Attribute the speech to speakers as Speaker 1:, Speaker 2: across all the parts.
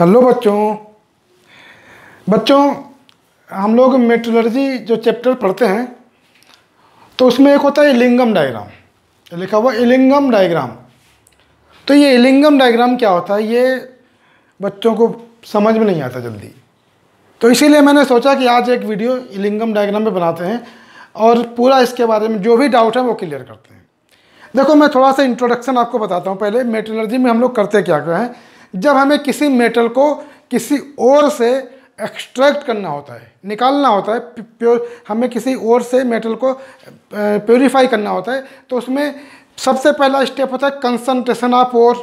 Speaker 1: Hello बच्चों हम लोग मेट्रोलॉजी जो चैप्टर पढ़ते हैं तो उसमें एक होता है इलिंगम डायग्राम, लिखा हुआ इलिंगम डायग्राम। तो ये इलिंगम डायग्राम क्या होता है ये बच्चों को समझ में नहीं आता जल्दी, तो इसीलिए मैंने सोचा कि आज एक वीडियो इलिंगम डायग्राम पे बनाते हैं और पूरा इसके बारे में जो भी डाउट है वो क्लियर करते हैं। देखो मैं थोड़ा सा इंट्रोडक्शन आपको बताता हूँ। पहले मेट्रोलॉजी में हम लोग करते क्या हैं, जब हमें किसी मेटल को किसी और से एक्सट्रैक्ट करना होता है, निकालना होता है, हमें किसी और से मेटल को प्योरीफाई करना होता है, तो उसमें सबसे पहला स्टेप होता है कंसंट्रेशन ऑफ ओर।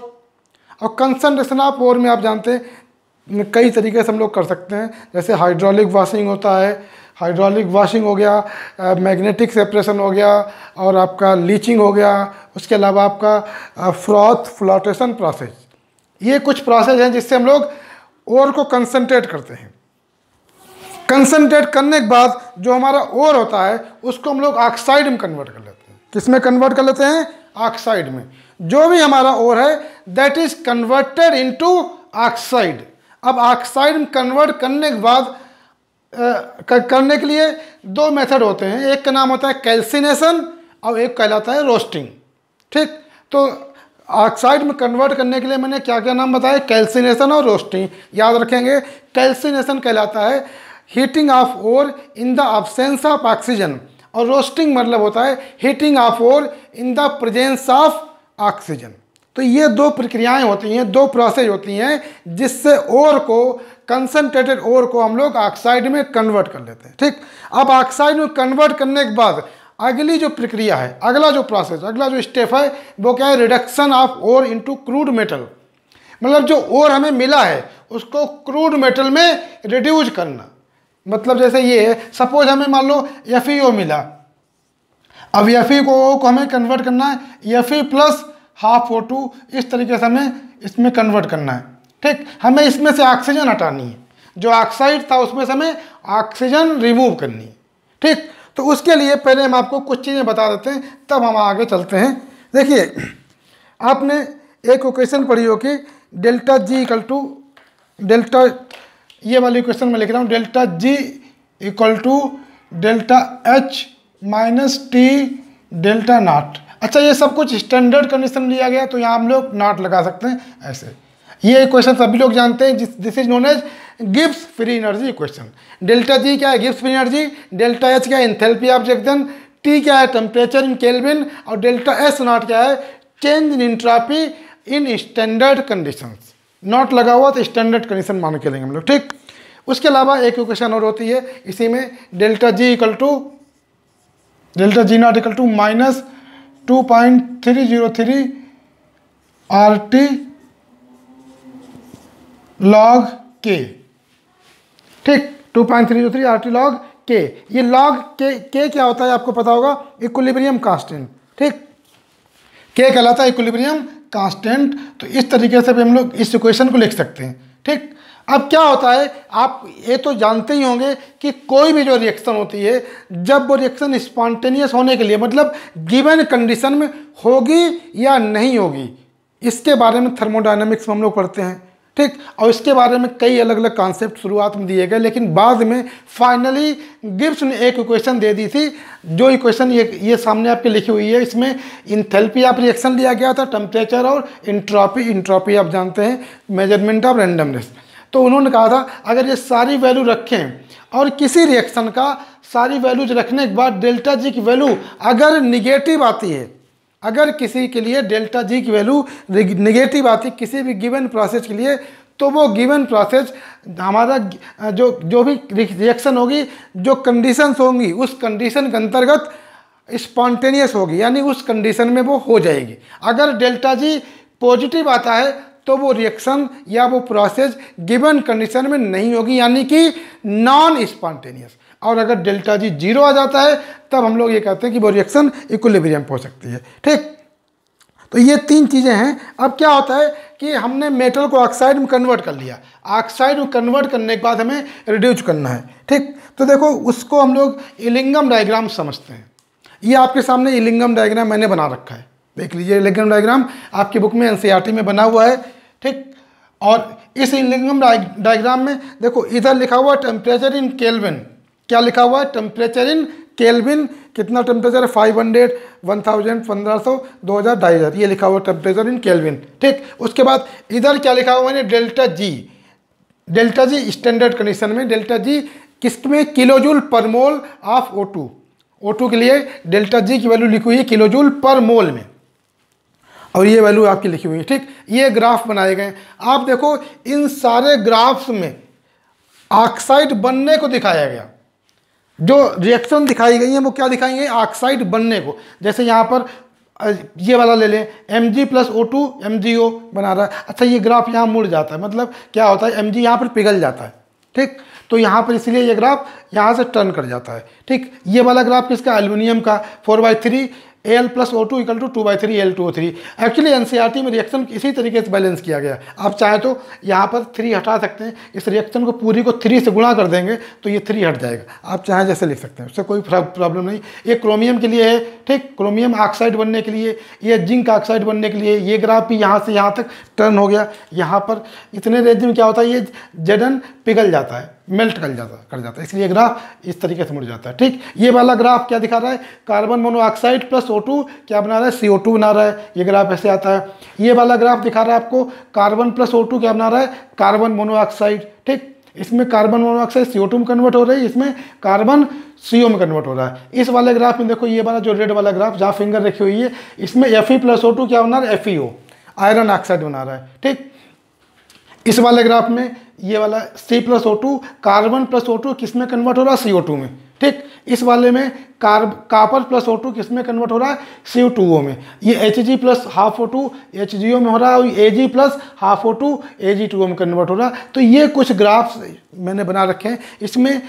Speaker 1: और कंसंट्रेशन ऑफ ओर में आप जानते हैं कई तरीके से हम लोग कर सकते हैं, जैसे हाइड्रोलिक वॉशिंग होता है, हाइड्रोलिक वॉशिंग हो गया, मैग्नेटिक सेपरेशन हो गया और आपका लीचिंग हो गया, उसके अलावा आपका फ्लोटेशन प्रोसेस। ये कुछ प्रोसेस हैं जिससे हम लोग ओर को कंसंट्रेट करते हैं। कंसंट्रेट करने के बाद जो हमारा ओर होता है उसको हम लोग ऑक्साइड में कन्वर्ट कर लेते हैं। किस में कन्वर्ट कर लेते हैं? ऑक्साइड में। जो भी हमारा ओर है that is converted into oxide. अब ऑक्साइड में कन्वर्ट करने के बाद करने के लिए दो मेथड होते हैं, एक का नाम होता है कैल्सिनेशन और एक कहलाता है रोस्टिंग। ठीक, तो ऑक्साइड में कन्वर्ट करने के लिए मैंने क्या क्या नाम बताया, कैल्सिनेशन और रोस्टिंग। याद रखेंगे, कैल्सिनेशन कहलाता है heating of ore in the absence of oxygen और रोस्टिंग मतलब होता है heating of ore in the presence of oxygen. तो ये दो प्रक्रियाएं होती हैं, दो प्रोसेस होती हैं जिससे ओर को, कंसंट्रेटेड ओर को हम लोग ऑक्साइड में कन्वर्ट कर लेते हैं। ठीक, अब ऑक्साइड में कन्वर्ट करने के बाद अगली जो प्रक्रिया है, अगला जो प्रोसेस, अगला जो स्टेप है वो क्या है, reduction of ore into crude metal. मतलब जो ओर हमें मिला है उसको क्रूड मेटल में रिड्यूस करना। मतलब जैसे ये है, सपोज हमें मान लो FeO मिला, अब Fe को हमें कन्वर्ट करना है Fe प्लस हाफ O2, इस तरीके से हमें इसमें कन्वर्ट करना है। ठीक, हमें इसमें से ऑक्सीजन हटानी है, जो ऑक्साइड था उसमें से हमें ऑक्सीजन रिमूव करनी है। ठीक, तो उसके लिए पहले हम आपको कुछ चीज़ें बता देते हैं, तब हम आगे चलते हैं। देखिए, आपने एक इक्वेशन पढ़ी हो कि delta G equal to delta, ये वाली इक्वेशन में लिख रहा हूँ, delta G equal to delta H minus T delta naught. अच्छा, ये सब कुछ स्टैंडर्ड कंडीशन लिया गया तो यहाँ हम लोग नॉट लगा सकते हैं ऐसे। ये इक्वेशन सभी लोग जानते हैं, this is known as Gibbs free energy equation. Delta G क्या है, Gibbs free energy, delta H क्या है, एंथैल्पी ऑफ रिएक्शन, T क्या है, टेम्परेचर इन केल्विन, और डेल्टा S नॉट क्या है, change in entropy in standard conditions. Naught लगा हुआ तो स्टैंडर्ड कंडीशन मान के लेंगे हम लोग। ठीक, उसके अलावा एक इक्वेशन और होती है इसी में, delta G equal to delta G naught equal to minus 2.303 RT log K। ठीक, 2.303 RT लॉग K। ये लॉग K क्या होता है आपको पता होगा, इक्विलिब्रियम कांस्टेंट। ठीक, K कहलाता है इक्विलिब्रियम कांस्टेंट। तो इस तरीके से भी हम लोग इस इक्वेशन को लिख सकते हैं। ठीक, अब क्या होता है, आप ये तो जानते ही होंगे कि कोई भी जो रिएक्शन होती है, जब वो रिएक्शन स्पॉन्टेनियस होने के लिए, मतलब गिवन कंडीशन में होगी या नहीं होगी, इसके बारे में थर्मोडायनामिक्स में हम लोग पढ़ते हैं। ठीक, और इसके बारे में कई अलग अलग कॉन्सेप्ट शुरुआत में दिए गए, लेकिन बाद में फाइनली गिब्स ने एक इक्वेशन दे दी थी। जो इक्वेशन ये सामने आपके लिखी हुई है, इसमें इंथैल्पी ऑफ रिएक्शन लिया गया था, टेम्परेचर और इंट्रोपी आप जानते हैं, मेजरमेंट ऑफ रैंडमनेस। तो उन्होंने कहा था अगर ये सारी वैल्यू रखें और किसी रिएक्शन का सारी वैल्यूज रखने के बाद डेल्टा G की वैल्यू अगर निगेटिव आती है, अगर किसी के लिए डेल्टा G की वैल्यू निगेटिव आती है किसी भी गिवन प्रोसेस के लिए, तो वो गिवन प्रोसेस हमारा जो भी रिएक्शन होगी, जो कंडीशंस होंगी, उस कंडीशन के अंतर्गत स्पॉन्टेनियस होगी, यानी उस कंडीशन में वो हो जाएगी। अगर डेल्टा G पॉजिटिव आता है तो वो रिएक्शन या वो प्रोसेस गिवन कंडीशन में नहीं होगी, यानी कि नॉन स्पॉन्टेनियस। और अगर डेल्टा G 0 आ जाता है तब हम लोग ये कहते हैं कि वो रिएक्शन इक्विलिब्रियम हो सकती है। ठीक, तो ये तीन चीज़ें हैं। अब क्या होता है कि हमने मेटल को ऑक्साइड में कन्वर्ट कर लिया, ऑक्साइड में कन्वर्ट करने के बाद हमें रिड्यूस करना है। ठीक, तो देखो उसको हम लोग इलिंगम डायग्राम समझते हैं। ये आपके सामने इलिंगम डायग्राम मैंने बना रखा है, देख लीजिए। इलिंगम डायग्राम आपकी बुक में NCERT में बना हुआ है। ठीक, और इस इलिंगम डायग्राम में देखो इधर लिखा हुआ टेम्परेचर इन केल्विन, क्या लिखा हुआ है, टेम्परेचर इन केल्विन, कितना टेम्परेचर है, 500, 1000, 1500, 2000, 2500, ये लिखा हुआ टेम्परेचर इन केल्विन। ठीक, उसके बाद इधर क्या लिखा हुआ है, delta G, delta G standard condition में डेल्टा जी किसमें, किलोजूल पर मोल ऑफ O2, O2 के लिए डेल्टा जी की वैल्यू लिखी हुई है किलोजूल पर मोल में, और ये वैल्यू आपकी लिखी हुई है। ठीक, ये ग्राफ बनाए गए। आप देखो इन सारे ग्राफ्स में ऑक्साइड बनने को दिखाया गया, जो रिएक्शन दिखाई गई है वो क्या दिखाएंगे, ऑक्साइड बनने को। जैसे यहाँ पर ये वाला ले लें, Mg+O2 MgO बना रहा है। अच्छा, ये ग्राफ यहाँ मुड़ जाता है, मतलब क्या होता है, Mg यहाँ पर पिघल जाता है। ठीक, तो यहाँ पर इसलिए ये ग्राफ यहाँ से टर्न कर जाता है। ठीक, ये वाला ग्राफ किसका, एल्युमिनियम का, 4/3 Al+O2 = 2/3 Al2O3। एक्चुअली एनसीईआरटी में रिएक्शन इसी तरीके से बैलेंस किया गया। आप चाहे तो यहाँ पर 3 हटा सकते हैं, इस रिएक्शन को पूरी को 3 से गुणा कर देंगे तो ये 3 हट जाएगा। आप चाहे जैसे लिख सकते हैं, उससे कोई प्रॉब्लम नहीं। ये क्रोमियम के लिए है। ठीक, क्रोमियम ऑक्साइड बनने के लिए, ये जिंक ऑक्साइड बनने के लिए। ये ग्राफ भी यहाँ से यहाँ तक टर्न हो गया। यहाँ पर इतने रेंज में क्या होता है, ये Zn पिघल जाता है, मेल्ट कर जाता है, इसलिए ग्राफ इस तरीके से मुड़ जाता है। ठीक, ये वाला ग्राफ क्या दिखा रहा है, कार्बन मोनोऑक्साइड प्लस O2 क्या बना रहा है, CO2 बना रहा है। ये ग्राफ ऐसे आता है। ये वाला ग्राफ दिखा रहा है आपको कार्बन प्लस O2 क्या बना रहा है, कार्बन मोनोऑक्साइड। ठीक, इसमें कार्बन मोनोऑक्साइड CO2 में कन्वर्ट हो रही है, इसमें कार्बन CO में कन्वर्ट हो रहा है। इस वाले ग्राफ में देखो, ये वाला जो रेड वाला ग्राफ जहाँ फिंगर रखी हुई है, इसमें Fe+O2 क्या बना रहा है, FeO, आयरन ऑक्साइड बना रहा है। ठीक, इस वाले ग्राफ में ये वाला C+O2 कार्बन प्लस O2 किस में कन्वर्ट हो रहा है, CO2 में। ठीक, इस वाले में कॉपर प्लस O2 किस में कन्वर्ट हो रहा है, CO2O में। ये Hg+½ HgO में हो रहा है, और Ag+½ Ag2O में कन्वर्ट हो रहा है। तो ये कुछ ग्राफ्स मैंने बना रखे हैं। इसमें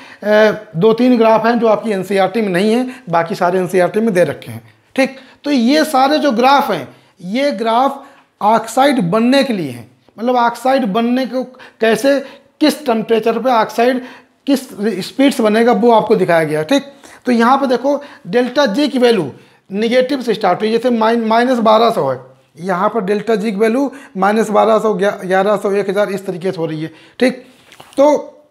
Speaker 1: 2-3 ग्राफ हैं जो आपकी एनसीईआरटी में नहीं है, बाकी सारे एनसीईआरटी में दे रखे हैं। ठीक, तो ये सारे जो ग्राफ हैं, ये ग्राफ ऑक्साइड बनने के लिए हैं। मतलब ऑक्साइड बनने को कैसे, किस टेम्परेचर पे ऑक्साइड किस स्पीड से बनेगा, वो आपको दिखाया गया। ठीक, तो यहाँ पे देखो डेल्टा जी की वैल्यू निगेटिव से स्टार्ट हुई, जैसे -1200 है, यहाँ पर डेल्टा जी की वैल्यू -1200, 1100, 1000 इस तरीके से हो रही है। ठीक, तो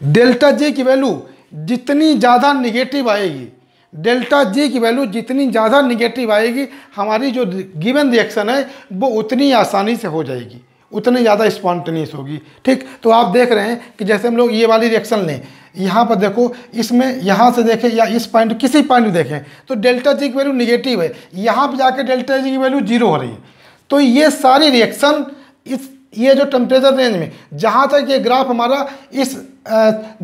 Speaker 1: डेल्टा जी की वैल्यू जितनी ज़्यादा निगेटिव आएगी, डेल्टा जी की वैल्यू जितनी ज़्यादा निगेटिव आएगी, हमारी जो गिवन रिएक्शन है वो उतनी आसानी से हो जाएगी, उतनी ज़्यादा स्पॉन्टेनियस होगी। ठीक, तो आप देख रहे हैं कि जैसे हम लोग ये वाली रिएक्शन लें, यहाँ पर देखो, इसमें यहाँ से देखें या इस पॉइंट किसी पॉइंट में देखें तो डेल्टा जी की वैल्यू निगेटिव है, यहाँ पर जाके डेल्टा जी की वैल्यू 0 हो रही है। तो ये सारी रिएक्शन ये जो टेम्परेचर रेंज में, जहाँ तक ये ग्राफ हमारा इस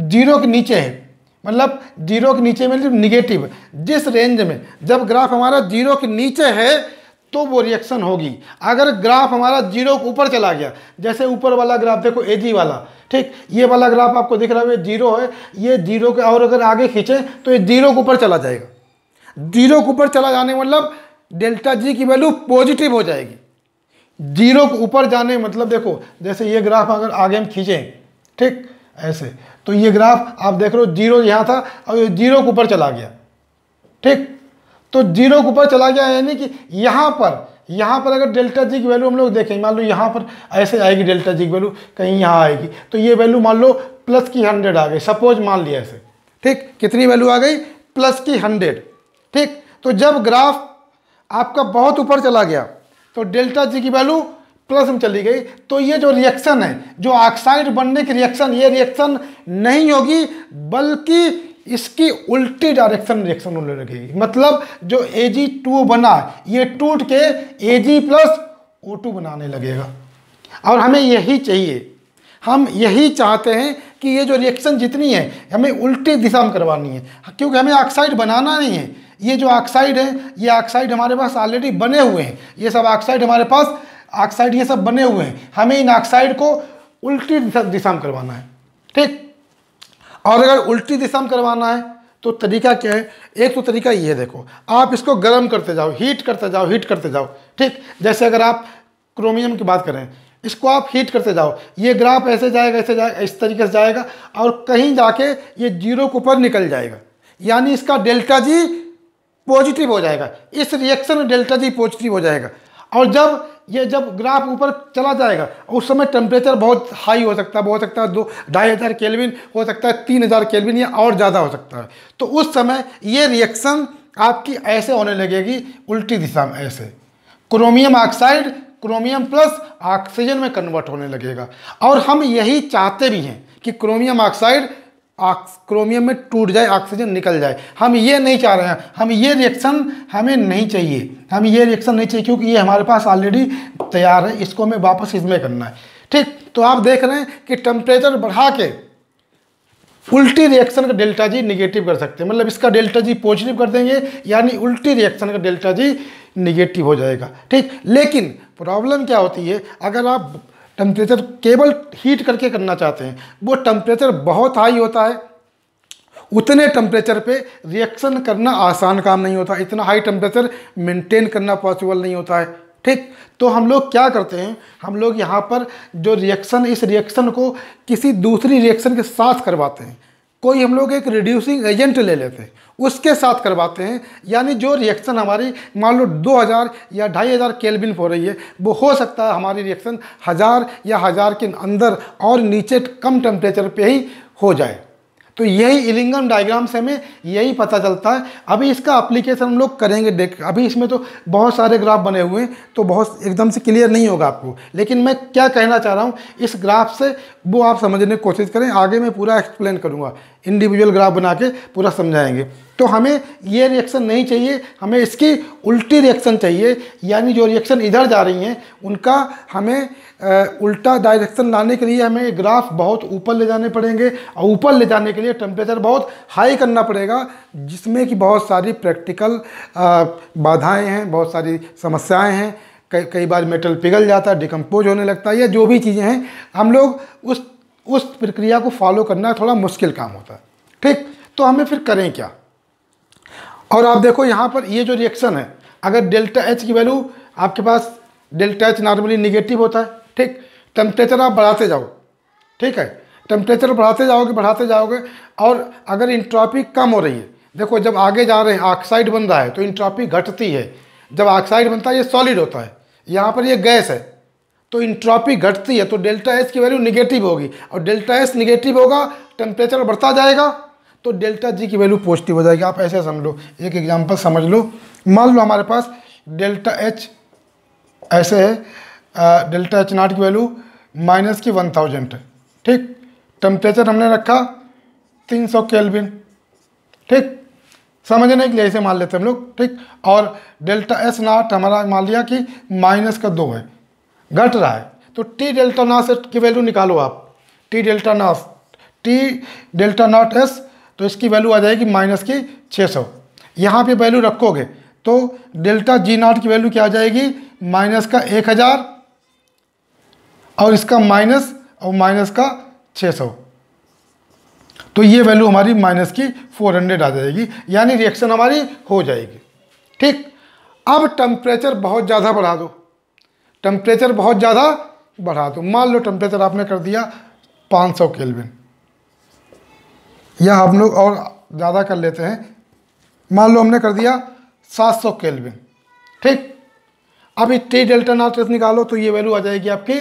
Speaker 1: 0 के नीचे है, मतलब 0 के नीचे में निगेटिव, जिस रेंज में जब ग्राफ हमारा 0 के नीचे है तो वो रिएक्शन होगी। अगर ग्राफ हमारा 0 के ऊपर चला गया, जैसे ऊपर वाला ग्राफ देखो Ag वाला, ठीक, ये वाला ग्राफ आपको दिख रहा है 0 है, ये 0 के और अगर आगे खींचे तो ये 0 के ऊपर चला जाएगा। 0 के ऊपर चला जाने मतलब डेल्टा जी की वैल्यू पॉजिटिव हो जाएगी। 0 के ऊपर जाने मतलब देखो, जैसे ये ग्राफ अगर आगे हम खींचें, ठीक, ऐसे, तो ये ग्राफ आप देख रहे हो 0 यहाँ था और ये 0 के ऊपर चला गया। ठीक, तो 0 के ऊपर चला गया, यानी कि यहाँ पर अगर डेल्टा जी की वैल्यू हम लोग देखें, मान लो यहाँ पर ऐसे आएगी डेल्टा जी की वैल्यू, कहीं यहाँ आएगी, तो ये वैल्यू मान लो +100 आ गई, सपोज मान लिया ऐसे। ठीक, कितनी वैल्यू आ गई, +100। ठीक, तो जब ग्राफ आपका बहुत ऊपर चला गया तो डेल्टा जी की वैल्यू प्लस में चली गई, तो ये जो रिएक्शन है, जो ऑक्साइड बनने की रिएक्शन, ये रिएक्शन नहीं होगी, बल्कि इसकी उल्टी डायरेक्शन रिएक्शन होने लगेगी। मतलब जो Ag2O बना, ये टूट के Ag+O2 बनाने लगेगा। और हमें यही चाहिए, हम यही चाहते हैं कि ये जो रिएक्शन जितनी है हमें उल्टी दिशा में करवानी है, क्योंकि हमें ऑक्साइड बनाना नहीं है। ये जो ऑक्साइड है, ये ऑक्साइड हमारे पास ऑलरेडी बने हुए हैं, ये सब ऑक्साइड हमारे पास ऑक्साइड ये सब बने हुए हैं, हमें इन ऑक्साइड को उल्टी दिशा में करवाना है। ठीक, और अगर उल्टी दिशा में करवाना है तो तरीका क्या है, एक तो तरीका ये है, देखो आप इसको गर्म करते जाओ, हीट करते जाओ। ठीक, जैसे अगर आप क्रोमियम की बात करें, इसको आप हीट करते जाओ, ये ग्राफ ऐसे जाएगा, इस तरीके से जाएगा, और कहीं जाके ये 0 के ऊपर निकल जाएगा, यानी इसका डेल्टा जी पॉजिटिव हो जाएगा। इस रिएक्शन में डेल्टा जी पॉजिटिव हो जाएगा, और जब ये जब ग्राफ ऊपर चला जाएगा उस समय टेम्परेचर बहुत हाई हो सकता है 2,500 केल्विन हो सकता है 3,000 केल्विन या और ज़्यादा हो सकता है। तो उस समय ये रिएक्शन आपकी ऐसे होने लगेगी, उल्टी दिशा में ऐसे, chromium oxide chromium plus oxygen में कन्वर्ट होने लगेगा। और हम यही चाहते भी हैं कि क्रोमियम ऑक्साइड क्रोमियम में टूट जाए, ऑक्सीजन निकल जाए। हम ये नहीं चाह रहे हैं, हम ये रिएक्शन हमें नहीं चाहिए, हम ये रिएक्शन नहीं चाहिए, क्योंकि ये हमारे पास ऑलरेडी तैयार है, इसको हमें वापस इसमें करना है। ठीक, तो आप देख रहे हैं कि टेम्परेचर बढ़ा के उल्टी रिएक्शन का डेल्टा जी निगेटिव कर सकते हैं, मतलब इसका डेल्टा जी पॉजिटिव कर देंगे, यानी उल्टी रिएक्शन का डेल्टा जी निगेटिव हो जाएगा। ठीक, लेकिन प्रॉब्लम क्या होती है, अगर आप टेम्परेचर केवल हीट करके करना चाहते हैं, वो टेम्परेचर बहुत हाई होता है, उतने टेम्परेचर पे रिएक्शन करना आसान काम नहीं होता, इतना हाई टेम्परेचर मेंटेन करना पॉसिबल नहीं होता है। ठीक, तो हम लोग क्या करते हैं, हम लोग यहाँ पर जो रिएक्शन, इस रिएक्शन को किसी दूसरी रिएक्शन के साथ करवाते हैं। कोई हम लोग एक रिड्यूसिंग एजेंट ले लेते हैं, उसके साथ करवाते हैं, यानी जो रिएक्शन हमारी मान लो 2000 या 2500 केल्विन हो रही है, वो हो सकता है हमारी रिएक्शन 1000 या 1000 के अंदर और नीचे कम टेम्परेचर पे ही हो जाए। तो यही इलिंगम डायग्राम से हमें यही पता चलता है। अभी इसका एप्लीकेशन हम लोग करेंगे, देख अभी इसमें तो बहुत सारे ग्राफ बने हुए हैं, तो बहुत एकदम से क्लियर नहीं होगा आपको, लेकिन मैं क्या कहना चाह रहा हूँ इस ग्राफ से वो आप समझने की कोशिश करें। आगे मैं पूरा एक्सप्लेन करूँगा, इंडिविजुअल ग्राफ बना के पूरा समझाएंगे। तो हमें ये रिएक्शन नहीं चाहिए, हमें इसकी उल्टी रिएक्शन चाहिए, यानी जो रिएक्शन इधर जा रही हैं उनका हमें उल्टा डायरेक्शन लाने के लिए हमें ग्राफ बहुत ऊपर ले जाने पड़ेंगे, और ऊपर ले जाने के लिए टेम्परेचर बहुत हाई करना पड़ेगा, जिसमें कि बहुत सारी प्रैक्टिकल बाधाएं हैं, बहुत सारी समस्याएं हैं। कई बार मेटल पिघल जाता है, डिकम्पोज होने लगता है, या जो भी चीज़ें हैं हम लोग उस प्रक्रिया को फॉलो करना थोड़ा मुश्किल काम होता है। ठीक, तो हमें फिर करें क्या। और आप देखो यहाँ पर ये जो रिएक्शन है, अगर डेल्टा एच की वैल्यू आपके पास, डेल्टा एच नॉर्मली निगेटिव होता है। ठीक, टेम्परेचर आप बढ़ाते जाओ, ठीक है, टेम्परेचर बढ़ाते जाओगे, और अगर इंट्रॉपी कम हो रही है, देखो जब आगे जा रहे हैं ऑक्साइड बन रहा है तो इंट्रॉपी घटती है। जब ऑक्साइड बनता है ये सॉलिड होता है, यहाँ पर ये गैस है, तो इंट्रॉपी घटती है, तो डेल्टा एच की वैल्यू निगेटिव होगी, और डेल्टा एच निगेटिव होगा, टेम्परेचर बढ़ता जाएगा, तो डेल्टा जी की वैल्यू पॉजिटिव हो जाएगी। आप ऐसे समझ लो, एक एग्जांपल समझ लो, मान लो हमारे पास डेल्टा एच ऐसे है, डेल्टा एच नॉट की वैल्यू -1000 है। ठीक, टेम्परेचर हमने रखा 300 केल्विन। ठीक, समझने के लिए ऐसे मान लेते हैं हम लोग। ठीक, और डेल्टा एस नॉट हमारा मान लिया कि -2 है, घट रहा है, तो टी डेल्टा नॉट की वैल्यू निकालो आप, टी डेल्टा नॉट एस, तो इसकी वैल्यू आ जाएगी -600। यहाँ पे वैल्यू रखोगे तो डेल्टा जी नॉट की वैल्यू क्या आ जाएगी, -1000, और इसका -600, तो ये वैल्यू हमारी -400 आ जाएगी, यानी रिएक्शन हमारी हो जाएगी। ठीक, अब टेम्परेचर बहुत ज़्यादा बढ़ा दो, टेम्परेचर बहुत ज़्यादा बढ़ा दो, मान लो टेम्परेचर आपने कर दिया 500 केल्विन, या हम लोग और ज़्यादा कर लेते हैं, मान लो हमने कर दिया 700 केल्विन। ठीक, अभी टी डेल्टा नॉट एस निकालो, तो ये वैल्यू आ जाएगी आपकी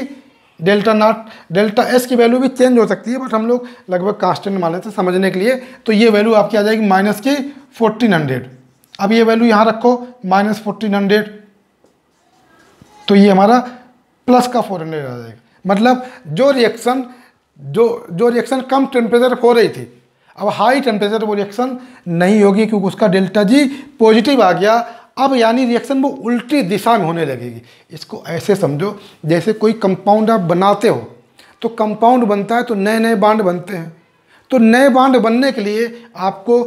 Speaker 1: डेल्टा एस की वैल्यू भी चेंज हो सकती है, बट हम लोग लगभग कांस्टेंट मान लेते हैं समझने के लिए, तो ये वैल्यू आपकी आ जाएगी -1400। अब ये वैल्यू यहाँ रखो -1400, तो ये हमारा प्लस का 400 आ जाएगा। मतलब जो रिएक्शन कम टेम्परेचर हो रही थी, अब हाई टेम्परेचर वो रिएक्शन नहीं होगी, क्योंकि उसका डेल्टा जी पॉजिटिव आ गया। अब यानी रिएक्शन वो उल्टी दिशा में होने लगेगी। इसको ऐसे समझो जैसे कोई कंपाउंड आप बनाते हो, तो कंपाउंड बनता है तो नए नए बॉन्ड बनते हैं, तो नए बॉन्ड बनने के लिए आपको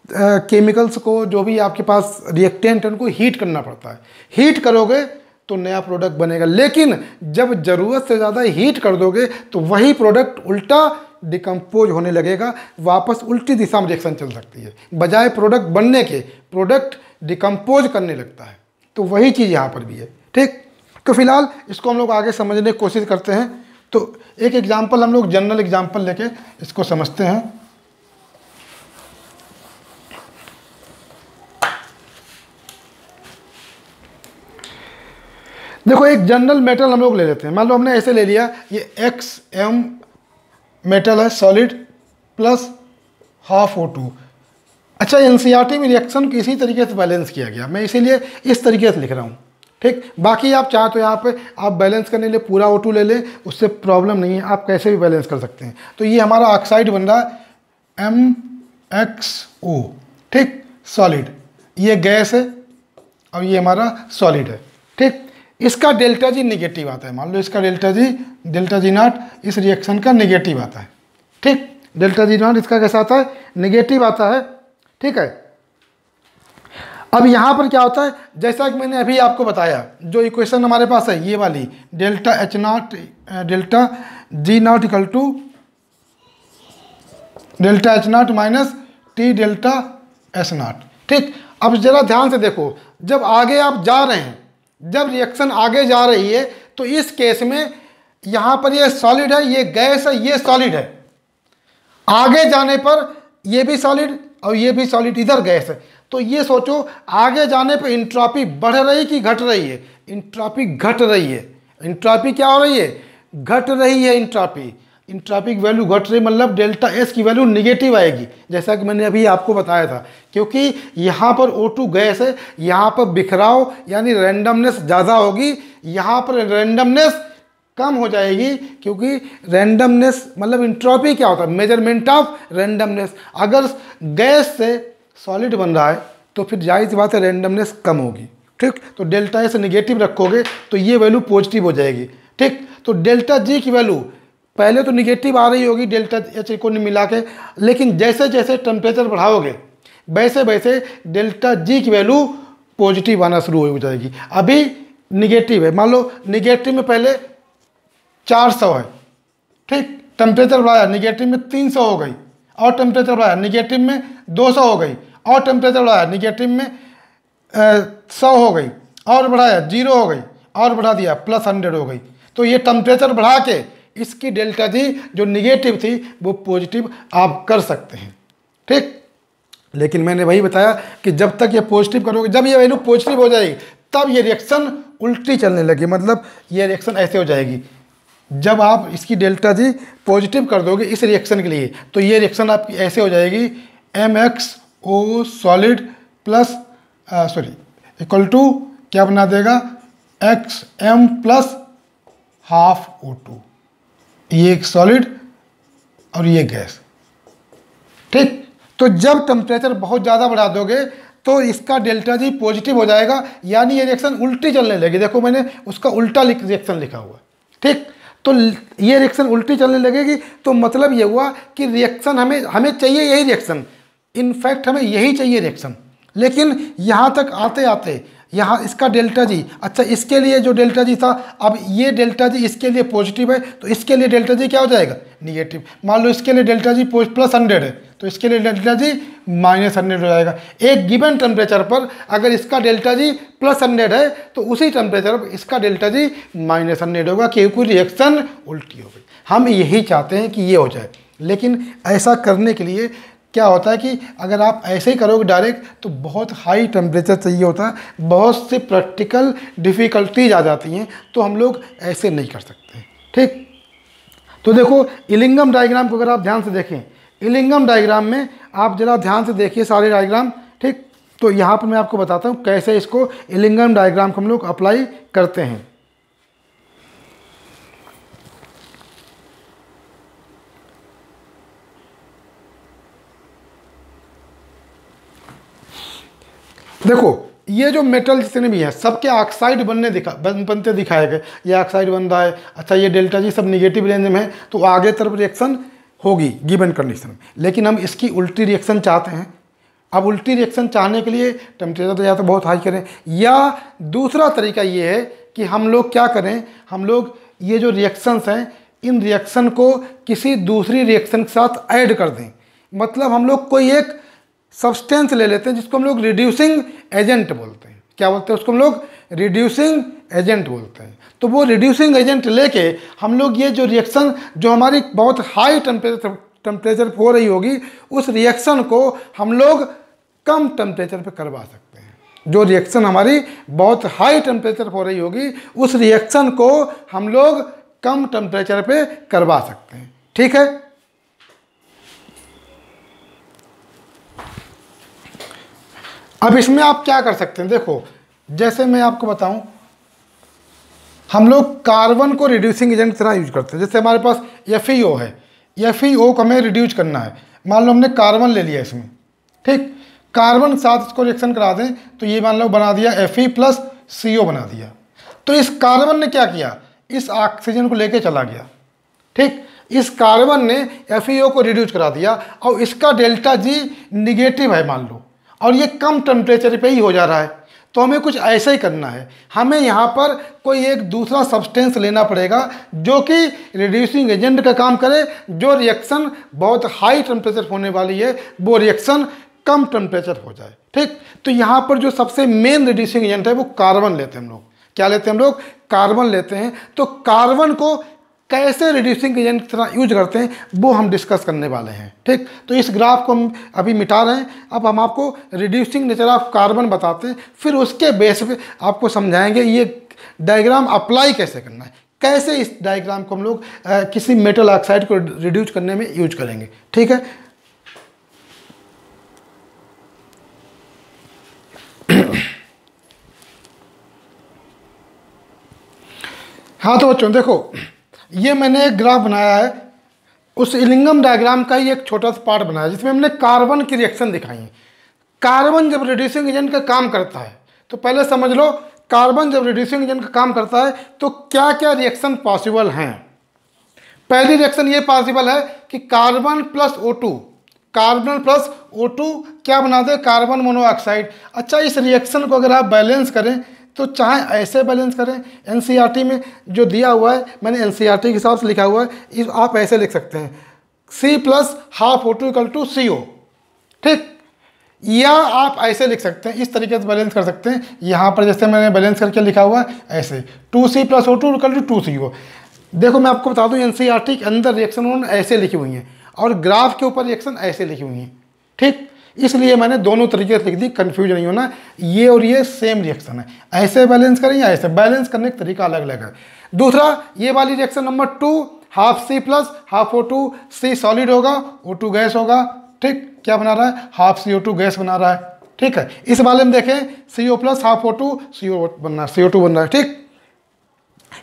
Speaker 1: केमिकल्स को, जो भी आपके पास रिएक्टेंट है, उनको हीट करना पड़ता है। हीट करोगे तो नया प्रोडक्ट बनेगा, लेकिन जब ज़रूरत से ज़्यादा हीट कर दोगे तो वही प्रोडक्ट उल्टा डिकम्पोज होने लगेगा, वापस उल्टी दिशा में रिएक्शन चल सकती है, बजाय प्रोडक्ट बनने के प्रोडक्ट डिकम्पोज करने लगता है। तो वही चीज़ यहाँ पर भी है। ठीक, तो फिलहाल इसको हम लोग आगे समझने की कोशिश करते हैं। तो एक एग्जांपल हम लोग जनरल एग्जांपल लेके इसको समझते हैं। देखो एक जनरल मेटल हम लोग ले लेते हैं, मान लो हमने ऐसे ले लिया, ये XM मेटल है सॉलिड प्लस हाफ O2। अच्छा, एनसीईआरटी में रिएक्शन को इसी तरीके से बैलेंस किया गया, मैं इसीलिए इस तरीके से लिख रहा हूँ। ठीक, बाकी आप चाहे तो यहाँ पे आप बैलेंस करने के लिए पूरा O2 ले लें, उससे प्रॉब्लम नहीं है, आप कैसे भी बैलेंस कर सकते हैं। तो ये हमारा ऑक्साइड बन रहा है MXO, ठीक, सॉलिड, ये गैस है और ये हमारा सॉलिड है। ठीक, इसका डेल्टा जी निगेटिव आता है, मान लो इसका डेल्टा जी नॉट इस रिएक्शन का निगेटिव आता है। ठीक, डेल्टा जी नॉट इसका कैसा आता है, निगेटिव आता है। ठीक है, अब यहाँ पर क्या होता है, जैसा कि मैंने अभी आपको बताया, जो इक्वेशन हमारे पास है ये वाली, delta G naught equal to delta H naught minus T delta S naught. ठीक, अब जरा ध्यान से देखो, जब आगे आप जा रहे हैं, जब रिएक्शन आगे जा रही है, तो इस केस में यहाँ पर ये सॉलिड है, ये गैस है, ये सॉलिड है। आगे जाने पर ये भी सॉलिड और ये भी सॉलिड, इधर गैस है। तो ये सोचो आगे जाने पर इंट्रॉपी बढ़ रही कि घट रही है? इंट्रॉपी घट रही है। इंट्रॉपी क्या हो रही है? घट रही है इंट्रॉपी। इंट्रॉपी की वैल्यू घट रही, मतलब डेल्टा एस की वैल्यू निगेटिव आएगी, जैसा कि मैंने अभी आपको बताया था। क्योंकि यहाँ पर O2 गैस है, यहाँ पर बिखराव यानी रैंडमनेस ज़्यादा होगी, यहाँ पर रैंडमनेस कम हो जाएगी। क्योंकि रैंडमनेस मतलब इंट्रॉपी क्या होता है? Measurement of randomness. अगर गैस से सॉलिड बन रहा है तो फिर जाहिर सी बात है रैंडमनेस कम होगी। ठीक, तो डेल्टा एस निगेटिव रखोगे तो ये वैल्यू पॉजिटिव हो जाएगी। ठीक, तो डेल्टा जी की वैल्यू पहले तो निगेटिव आ रही होगी डेल्टा एच को मिला के, लेकिन जैसे जैसे टेम्परेचर बढ़ाओगे वैसे वैसे डेल्टा जी की वैल्यू पॉजिटिव आना शुरू हो जाएगी। अभी निगेटिव है, मान लो निगेटिव में पहले 400 है। ठीक, टेम्परेचर बढ़ाया, निगेटिव में 300 हो गई, और टेम्परेचर बढ़ाया, निगेटिव में 200 हो गई, और टेम्परेचर बढ़ाया, निगेटिव में 100 हो गई, और बढ़ाया 0 हो गई, और बढ़ा दिया +100 हो गई। तो ये टेम्परेचर बढ़ा के इसकी डेल्टा जी जो निगेटिव थी वो पॉजिटिव आप कर सकते हैं। ठीक, लेकिन मैंने वही बताया कि जब तक ये पॉजिटिव करोगे, जब ये वैल्यू पॉजिटिव हो जाएगी तब ये रिएक्शन उल्टी चलने लगी, मतलब ये रिएक्शन ऐसे हो जाएगी। जब आप इसकी डेल्टा जी पॉजिटिव कर दोगे इस रिएक्शन के लिए, तो ये रिएक्शन आपकी ऐसे हो जाएगी, MXO solid plus equal to क्या बना देगा, XM प्लस हाफ O2। ये एक सॉलिड और ये गैस। ठीक, तो जब टेम्परेचर बहुत ज़्यादा बढ़ा दोगे तो इसका डेल्टा जी पॉजिटिव हो जाएगा, यानी ये रिएक्शन उल्टी चलने लगी। देखो मैंने उसका उल्टा रिएक्शन लिखा हुआ है। ठीक, तो ये रिएक्शन उल्टी चलने लगेगी, तो मतलब ये हुआ कि रिएक्शन हमें चाहिए यही रिएक्शन, इनफैक्ट हमें यही चाहिए रिएक्शन, लेकिन यहाँ तक आते आते यहाँ इसका डेल्टा जी, अच्छा इसके लिए जो डेल्टा जी था, अब ये डेल्टा जी इसके लिए पॉजिटिव है तो इसके लिए डेल्टा जी क्या हो जाएगा, निगेटिव। मान लो इसके लिए डेल्टा जी +100 है तो इसके लिए डेल्टा जी -100 हो जाएगा। एक गिवन टेम्परेचर पर अगर इसका डेल्टा जी +100 है तो उसी टेम्परेचर पर इसका डेल्टा जी -100 होगा, क्योंकि रिएक्शन उल्टी हो गई। हम यही चाहते हैं कि ये हो जाए, लेकिन ऐसा करने के लिए क्या होता है कि अगर आप ऐसे ही करोगे डायरेक्ट तो बहुत हाई टेम्परेचर चाहिए होता है, बहुत से प्रैक्टिकल डिफ़िकल्टीज आ जाती हैं, तो हम लोग ऐसे नहीं कर सकते। ठीक, तो देखो इलिंगम डायग्राम को अगर आप ध्यान से देखें, इलिंगम डायग्राम में आप ज़रा ध्यान से देखिए सारे डायग्राम। ठीक, तो यहाँ पर मैं आपको बताता हूँ कैसे इसको इलिंगम डायग्राम को हम लोग अप्लाई करते हैं। देखो ये जो मेटल जितने भी हैं सबके ऑक्साइड बनते दिखाए गए। ये ऑक्साइड बन रहा है, अच्छा ये डेल्टा जी सब निगेटिव रेंज में है, तो आगे तरफ रिएक्शन होगी गिवन कंडीशन में। लेकिन हम इसकी उल्टी रिएक्शन चाहते हैं। अब उल्टी रिएक्शन चाहने के लिए टेम्परेचर तो या तो बहुत हाई करें, या दूसरा तरीका ये है कि हम लोग क्या करें, हम लोग ये जो रिएक्शंस हैं इन रिएक्शन को किसी दूसरी रिएक्शन के साथ ऐड कर दें। मतलब हम लोग कोई एक सब्सटेंस ले लेते हैं जिसको हम लोग रिड्यूसिंग एजेंट बोलते हैं। क्या बोलते हैं उसको? हम लोग रिड्यूसिंग एजेंट बोलते हैं। तो वो रिड्यूसिंग एजेंट लेके हम लोग ये जो रिएक्शन जो हमारी बहुत हाई टेम्परेचर हो रही होगी उस रिएक्शन को हम लोग कम टेम्परेचर पे करवा सकते हैं। जो रिएक्शन हमारी बहुत हाई टेम्परेचर पर हो रही होगी, उस रिएक्शन को हम लोग कम टेम्परेचर पे करवा सकते हैं। ठीक है। अब इसमें आप क्या कर सकते हैं, देखो जैसे मैं आपको बताऊं, हम लोग कार्बन को रिड्यूसिंग एजेंट की तरह यूज करते हैं। जैसे हमारे पास FeO है, FeO को हमें रिड्यूस करना है। मान लो हमने कार्बन ले लिया इसमें, ठीक, कार्बन के साथ इसको रिएक्शन करा दें तो ये मान लो बना दिया Fe प्लस CO बना दिया। तो इस कार्बन ने क्या किया, इस ऑक्सीजन को लेके चला गया, ठीक, इस कार्बन ने FeO को रिड्यूस करा दिया और इसका डेल्टा G निगेटिव है मान लो, और ये कम टेम्परेचर पे ही हो जा रहा है। तो हमें कुछ ऐसा ही करना है, हमें यहाँ पर कोई एक दूसरा सब्सटेंस लेना पड़ेगा जो कि रिड्यूसिंग एजेंट का काम करे, जो रिएक्शन बहुत हाई टेम्परेचर होने वाली है वो रिएक्शन कम टेम्परेचर हो जाए। ठीक, तो यहाँ पर जो सबसे मेन रिड्यूसिंग एजेंट है वो कार्बन लेते हैं हम लोग। क्या लेते हैं हम लोग, कार्बन लेते हैं। तो कार्बन को कैसे रिड्यूसिंग एजेंट की तरह यूज करते हैं वो हम डिस्कस करने वाले हैं। ठीक, तो इस ग्राफ को हम अभी मिटा रहे हैं, अब हम आपको रिड्यूसिंग नेचर ऑफ कार्बन बताते हैं, फिर उसके बेस पे आपको समझाएंगे ये डायग्राम अप्लाई कैसे करना है, कैसे इस डायग्राम को हम लोग किसी मेटल ऑक्साइड को रिड्यूस करने में यूज करेंगे। ठीक है। हाँ तो बच्चों देखो, ये मैंने एक ग्राफ बनाया है, उस इलिंगम डायग्राम का ही एक छोटा सा पार्ट बनाया जिसमें हमने कार्बन की रिएक्शन दिखाई है। कार्बन जब रिड्यूसिंग एजेंट का काम करता है तो पहले समझ लो, कार्बन जब रिड्यूसिंग एजेंट का काम करता है तो क्या क्या रिएक्शन पॉसिबल हैं। पहली रिएक्शन ये पॉसिबल है कि carbon plus O2, carbon plus O2 क्या बना दे, कार्बन मोनोऑक्साइड। अच्छा, इस रिएक्शन को अगर आप बैलेंस करें तो चाहे ऐसे बैलेंस करें, NCERT में जो दिया हुआ है, मैंने NCERT के हिसाब से लिखा हुआ है, इस आप ऐसे लिख सकते हैं C plus half O2 equal to CO। ठीक, या आप ऐसे लिख सकते हैं, इस तरीके से बैलेंस कर सकते हैं। यहाँ पर जैसे मैंने बैलेंस करके लिखा हुआ है ऐसे 2C plus O2 equal to 2CO। देखो मैं आपको बता दूँ, NCERT के अंदर रिएक्शन उन्होंने ऐसे लिखी हुई हैं और ग्राफ के ऊपर रिएक्शन ऐसे लिखी हुई हैं। ठीक, इसलिए मैंने दोनों तरीके से लिख दी, कंफ्यूज नहीं होना। ये और ये सेम रिएक्शन है, ऐसे बैलेंस करें या ऐसे, बैलेंस करने का तरीका अलग अलग है। दूसरा, ये वाली reaction number 2, half C plus half O2, C solid होगा, O2 गैस होगा। ठीक, क्या बना रहा है, हाफ CO2 गैस बना रहा है। ठीक है, इस वाले में देखें CO plus half O2 CO बन रहा है, CO2 बन रहा है। ठीक,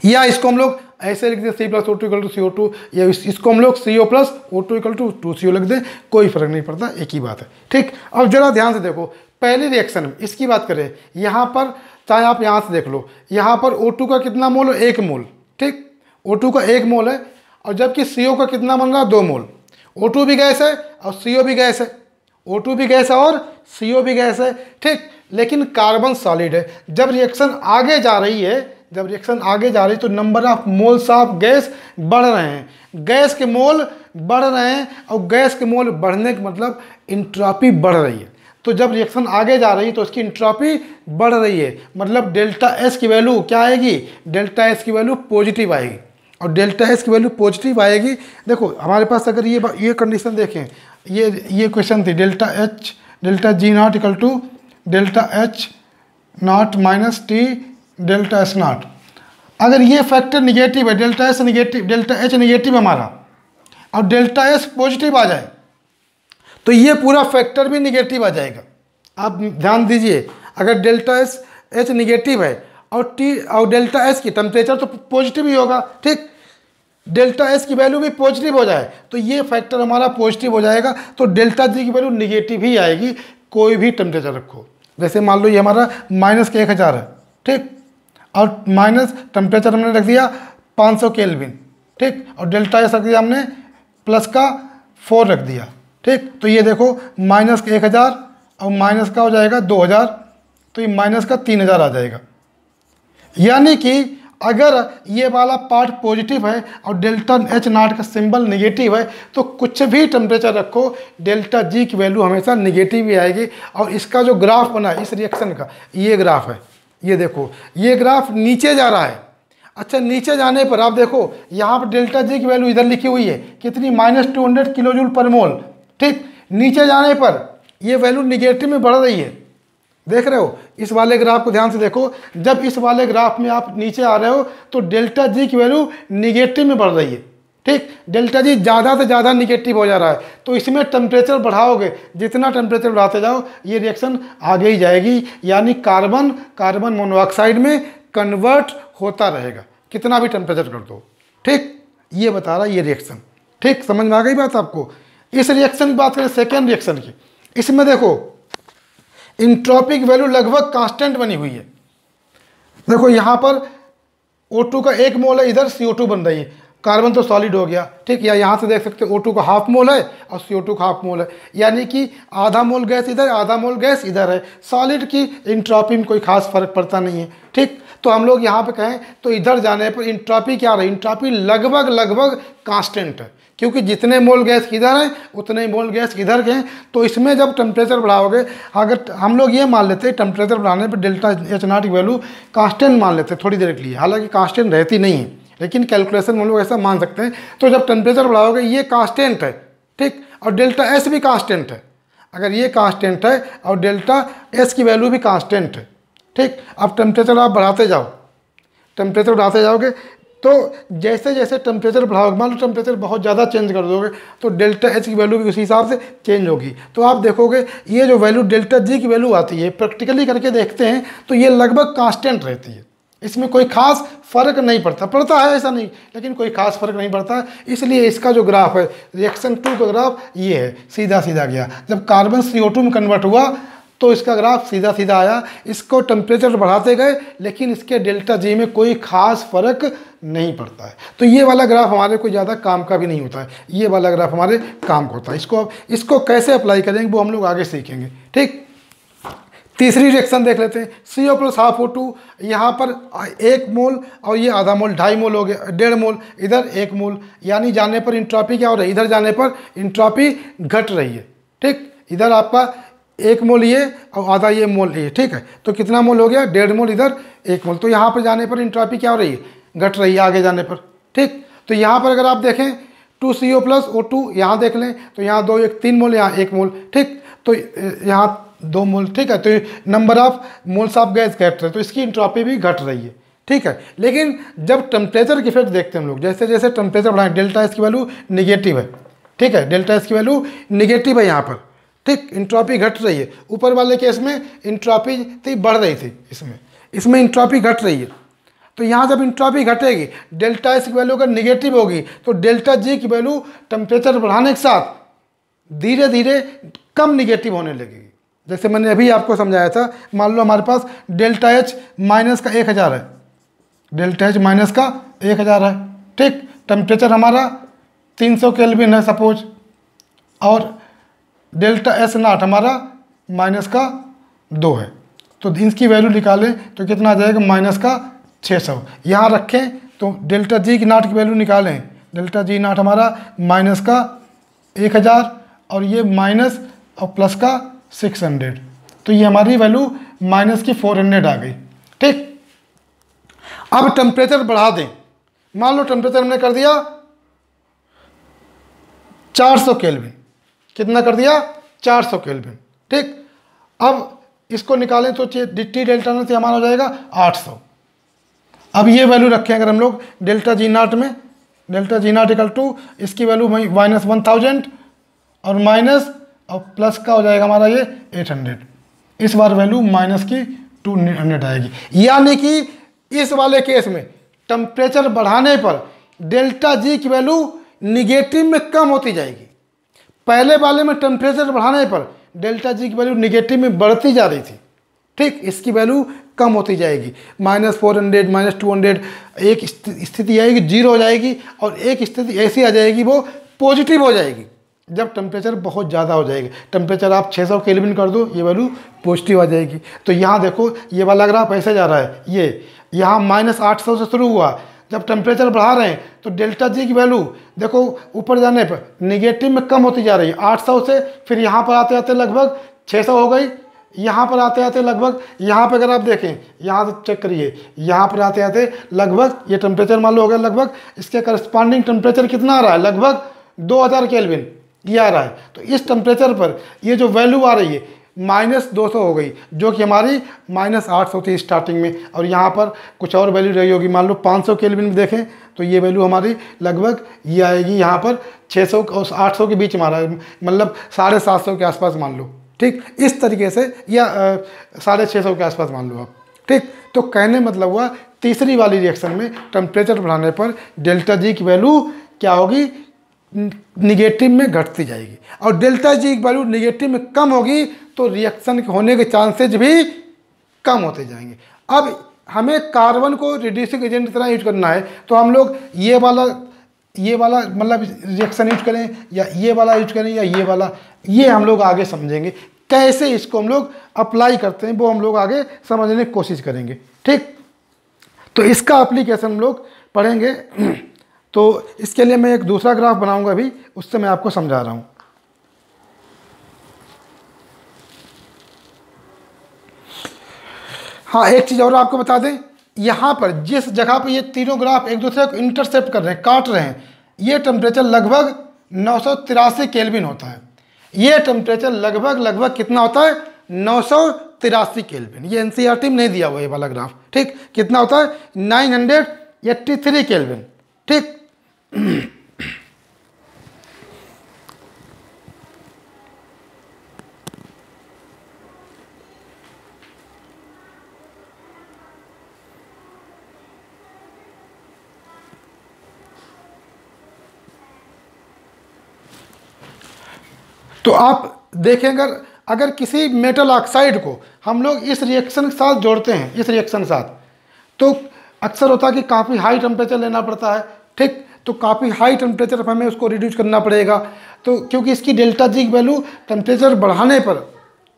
Speaker 1: या इसको हम लोग ऐसे लिख दें C plus O2 equal to CO2, या इसको हम लोग CO plus O2 equal to 2CO लिख दें, कोई फर्क नहीं पड़ता, एक ही बात है। ठीक, अब जरा ध्यान से देखो, पहली रिएक्शन इसकी बात करें, यहाँ पर चाहे आप यहाँ से देख लो, यहाँ पर O2 का कितना मोल है, 1 मोल। ठीक, O2 का 1 मोल है, और जबकि CO का कितना बन रहा है, 2 मोल। O2 भी गैस है और CO भी गैस है, O2 भी गैस है और CO भी गैस है। ठीक, लेकिन कार्बन सॉलिड है। जब रिएक्शन आगे जा रही है, जब रिएक्शन आगे जा रही है तो number of moles of gas बढ़ रहे हैं, गैस के मोल बढ़ रहे हैं, और गैस के मोल बढ़ने का मतलब इंट्रॉपी बढ़ रही है। तो जब रिएक्शन आगे जा रही है तो उसकी इंट्रॉपी बढ़ रही है, मतलब डेल्टा S की वैल्यू क्या आएगी, डेल्टा S की वैल्यू पॉजिटिव आएगी, और डेल्टा S की वैल्यू पॉजिटिव आएगी। देखो हमारे पास अगर ये कंडीशन देखें, ये क्वेश्चन थी, delta G naught equal to delta H naught minus T delta S naught. अगर ये फैक्टर निगेटिव है, डेल्टा H निगेटिव हमारा, और डेल्टा S पॉजिटिव आ जाए तो ये पूरा फैक्टर भी निगेटिव आ जाएगा। आप ध्यान दीजिए, अगर डेल्टा H निगेटिव है और डेल्टा S की टेम्परेचर तो पॉजिटिव ही होगा। ठीक, डेल्टा S की वैल्यू भी पॉजिटिव हो जाए तो ये फैक्टर हमारा पॉजिटिव हो जाएगा, तो डेल्टा G की वैल्यू निगेटिव ही आएगी, कोई भी टेम्परेचर रखो। जैसे मान लो ये हमारा माइनस के 1000 है, ठीक, और माइनस टेम्परेचर हमने रख दिया 500 केल्विन। ठीक, और डेल्टा S रख दिया हमने प्लस का 4 रख दिया। ठीक, तो ये देखो माइनस का 1000 और माइनस का हो जाएगा 2000, तो ये माइनस का 3000 आ जाएगा। यानी कि अगर ये वाला पार्ट पॉजिटिव है और डेल्टा H नॉट का सिंबल निगेटिव है तो कुछ भी टेम्परेचर रखो, डेल्टा G की वैल्यू हमेशा निगेटिव ही आएगी। और इसका जो ग्राफ बना है इस रिएक्शन का, ये ग्राफ है, ये देखो ये ग्राफ नीचे जा रहा है। अच्छा, नीचे जाने पर आप देखो यहाँ पर डेल्टा G की वैल्यू इधर लिखी हुई है कितनी, -200 किलो जूल पर मोल। ठीक, नीचे जाने पर ये वैल्यू निगेटिव में बढ़ रही है, देख रहे हो, इस वाले ग्राफ को ध्यान से देखो, जब इस वाले ग्राफ में आप नीचे आ रहे हो तो डेल्टा जी की वैल्यू निगेटिव में बढ़ रही है। ठीक, डेल्टा जी ज़्यादा से ज़्यादा निगेटिव हो जा रहा है, तो इसमें टेम्परेचर बढ़ाओगे, जितना टेम्परेचर बढ़ाते जाओ ये रिएक्शन आगे ही जाएगी, यानी कार्बन मोनोऑक्साइड में कन्वर्ट होता रहेगा, कितना भी टेम्परेचर कर दो। ठीक, ये बता रहा है ये रिएक्शन। ठीक, समझ में आ गई बात आपको। इस रिएक्शन की बात करें सेकेंड रिएक्शन की, इसमें देखो इंट्रोपिक वैल्यू लगभग कांस्टेंट बनी हुई है। देखो यहाँ पर O2 का 1 मोल है, इधर CO2 बन रही है, कार्बन तो सॉलिड हो गया। ठीक, या यहाँ से देख सकते हो O2 का हाफ मोल है और CO2 का हाफ मोल है, यानी कि आधा मोल गैस इधर, आधा मोल गैस इधर है। सॉलिड की इंट्रोपी में कोई खास फर्क पड़ता नहीं है। ठीक, तो हम लोग यहाँ पे कहें तो इधर जाने पर इंट्रोपी क्या रही, इंट्रोपी लगभग कांस्टेंट है, क्योंकि जितने मोल गैस इधर हैं उतने ही मोल गैस इधर के हैं। तो इसमें जब टेम्परेचर बढ़ाओगे, अगर हम लोग ये मान लेते हैं टेम्परेचर बढ़ाने पर डेल्टा H0 की वैल्यू कांस्टेंट मान लेते हैं थोड़ी देर के लिए, हालांकि कांस्टेंट रहती नहीं है, लेकिन कैलकुलेशन में हम लोग ऐसा मान सकते हैं। तो जब टेम्परेचर बढ़ाओगे ये कांस्टेंट है, ठीक, और डेल्टा एस भी कांस्टेंट है। अगर ये कांस्टेंट है और डेल्टा एस की वैल्यू भी कांस्टेंट है, ठीक, अब टेम्परेचर आप बढ़ाते जाओ, टेम्परेचर बढ़ाते जाओगे तो जैसे जैसे टेम्परेचर बढ़ाओगे, मान लो टेम्परेचर बहुत ज़्यादा चेंज कर दोगे तो डेल्टा एच की वैल्यू भी उसी हिसाब से चेंज होगी। तो आप देखोगे ये जो वैल्यू डेल्टा जी की वैल्यू आती है, प्रैक्टिकली करके देखते हैं तो ये लगभग कांस्टेंट रहती है, इसमें कोई खास फर्क नहीं पड़ता है ऐसा नहीं, लेकिन कोई खास फर्क नहीं पड़ता। इसलिए इसका जो ग्राफ है रिएक्शन 2 का ग्राफ ये है, सीधा सीधा गया। जब कार्बन CO2 में कन्वर्ट हुआ तो इसका ग्राफ सीधा सीधा आया। इसको टेम्परेचर बढ़ाते गए लेकिन इसके डेल्टा जी में कोई खास फर्क नहीं पड़ता है। तो ये वाला ग्राफ हमारे कोई ज़्यादा काम का भी नहीं होता है, ये वाला ग्राफ हमारे काम का होता है। इसको कैसे अप्लाई करेंगे वो हम लोग आगे सीखेंगे। ठीक, तीसरी रिएक्शन देख लेते हैं, CO प्लस हाफ O2, यहाँ पर 1 मोल और ये आधा मोल, 2.5 मोल हो गया, 1.5 मोल, इधर 1 मोल, यानी जाने पर इंट्रोपी क्या हो रही है, इधर जाने पर इंट्रोपी घट रही है। ठीक, इधर आपका 1 मोल ये और आधा ये मोल ये, ठीक है, तो कितना मोल हो गया, 1.5 मोल, इधर 1 मोल। तो यहाँ पर जाने पर इंट्रोपी क्या हो रही है, घट रही है आगे जाने पर। ठीक, तो यहाँ पर अगर आप देखें 2CO प्लस O2 यहाँ देख लें तो यहाँ 2 1 3 मोल, यहाँ 1 मोल। ठीक, तो यहाँ 2 मोल, ठीक है, तो number of moles of gas घट रहे, तो इसकी इंट्रोपी भी घट रही है। ठीक है, लेकिन जब टेम्परेचर की इफेक्ट देखते हैं हम लोग, जैसे जैसे टेम्परेचर बढ़ाएं, डेल्टा एस की वैल्यू निगेटिव है। ठीक है, डेल्टा एस की वैल्यू निगेटिव है यहाँ पर। ठीक, इंट्रोपी घट रही है। ऊपर वाले केस में इंट्रोपी थी बढ़ रही थी, इसमें इंट्रोपी घट रही है। तो यहाँ जब इंट्रोपी घटेगी, डेल्टा एस की वैल्यू अगर निगेटिव होगी तो डेल्टा जी की वैल्यू टेम्परेचर बढ़ाने के साथ धीरे धीरे कम निगेटिव होने लगेगी। जैसे मैंने अभी आपको समझाया था, मान लो हमारे पास डेल्टा एच माइनस का 1000 है, डेल्टा एच माइनस का 1000 है। ठीक, टेम्परेचर हमारा 300 केल्विन है सपोज, और डेल्टा एस नॉट हमारा माइनस का 2 है। तो इसकी वैल्यू निकालें तो कितना आ जाएगा, माइनस का 600। यहाँ रखें तो डेल्टा जी की नॉट की वैल्यू निकालें, डेल्टा जी नॉट हमारा माइनस का 1000 और ये माइनस और प्लस का 600, तो ये हमारी वैल्यू माइनस की 400 आ गई। ठीक, अब टेम्परेचर बढ़ा दें, मान लो टेम्परेचर हमने कर दिया 400 केल्विन, कितना कर दिया, 400 केल्विन। ठीक, अब इसको निकालें तो टी डेल्टा नॉट से हमारा हो जाएगा 800। अब ये वैल्यू रखें अगर हम लोग डेल्टा जी नॉट में, delta G naught equal to इसकी वैल्यू माइनस 1000 और माइनस और प्लस का हो जाएगा हमारा ये 800। इस बार वैल्यू माइनस की 200 आएगी, यानी कि इस वाले केस में टेम्परेचर बढ़ाने पर डेल्टा जी की वैल्यू निगेटिव में कम होती जाएगी। पहले वाले में टेम्परेचर बढ़ाने पर डेल्टा जी की वैल्यू निगेटिव में बढ़ती जा रही थी। ठीक, इसकी वैल्यू कम होती जाएगी, -400 -200, एक स्थिति आएगी 0 हो जाएगी और एक स्थिति ऐसी आ जाएगी वो पॉजिटिव हो जाएगी जब टेम्परेचर बहुत ज़्यादा हो जाएगी। टेम्परेचर आप 600 केल्विन कर दो, ये वैल्यू पॉजिटिव आ जाएगी। तो यहाँ देखो ये वाला ग्राफ ऐसे जा रहा है, ये यहाँ -800 से शुरू हुआ, जब टेम्परेचर बढ़ा रहे हैं तो डेल्टा जी की वैल्यू देखो ऊपर जाने पर निगेटिव में कम होती जा रही है 800 से, फिर यहाँ पर आते आते लगभग 600 हो गई, यहाँ पर आते आते लगभग, यहाँ पर अगर आप देखें यहाँ से चेक करिए, यहाँ पर आते आते लगभग ये टेम्परेचर मान लो हो गया लगभग, इसके करस्पॉन्डिंग टेम्परेचर कितना आ रहा है, लगभग 2000 केल्विन ये आ रहा है। तो इस टेम्परेचर पर ये जो वैल्यू आ रही है -200 हो गई, जो कि हमारी -800 थी स्टार्टिंग में, और यहाँ पर कुछ और वैल्यू रही होगी। मान लो 500 केल्विन में देखें तो ये वैल्यू हमारी लगभग ये आएगी यहाँ पर 600 और 800 के बीच में आ रहा है, मतलब 750 के आसपास मान लो। ठीक, इस तरीके से, या 650 के आसपास मान लो आप। ठीक, तो कहने मतलब हुआ तीसरी वाली रिएक्शन में टेम्परेचर बढ़ाने पर डेल्टा जी की वैल्यू क्या होगी, निगेटिव में घटती जाएगी, और डेल्टा जी की वैल्यू निगेटिव में कम होगी तो रिएक्शन होने के चांसेज भी कम होते जाएंगे। अब हमें कार्बन को रिड्यूसिंग एजेंट की तरह यूज करना है, तो हम लोग ये वाला मतलब रिएक्शन यूज करें, या ये वाला यूज करें, या ये वाला, ये हम लोग आगे समझेंगे। कैसे इसको हम लोग अप्लाई करते हैं वो हम लोग आगे समझने की कोशिश करेंगे। ठीक, तो इसका एप्लीकेशन हम लोग पढ़ेंगे। तो इसके लिए मैं एक दूसरा ग्राफ बनाऊंगा अभी, उससे मैं आपको समझा रहा हूँ। हाँ, एक चीज़ और आपको बता दें, यहाँ पर जिस जगह पर ये तीनों ग्राफ एक दूसरे को इंटरसेप्ट कर रहे हैं, काट रहे हैं, ये टेम्परेचर लगभग 983 केल्विन होता है। ये टेम्परेचर लगभग कितना होता है, 983 केल्विन। ये एनसीईआरटी में नहीं दिया हुआ ये वाला ग्राफ। ठीक, कितना होता है, 983 केल्विन। ठीक, तो आप देखेंगे अगर किसी मेटल ऑक्साइड को हम लोग इस रिएक्शन के साथ जोड़ते हैं, इस रिएक्शन के साथ, तो अक्सर होता है कि काफ़ी हाई टेम्परेचर लेना पड़ता है। ठीक, तो काफ़ी हाई टेम्परेचर पर हमें उसको रिड्यूस करना पड़ेगा, तो क्योंकि इसकी डेल्टा जी की वैल्यू टेम्परेचर बढ़ाने पर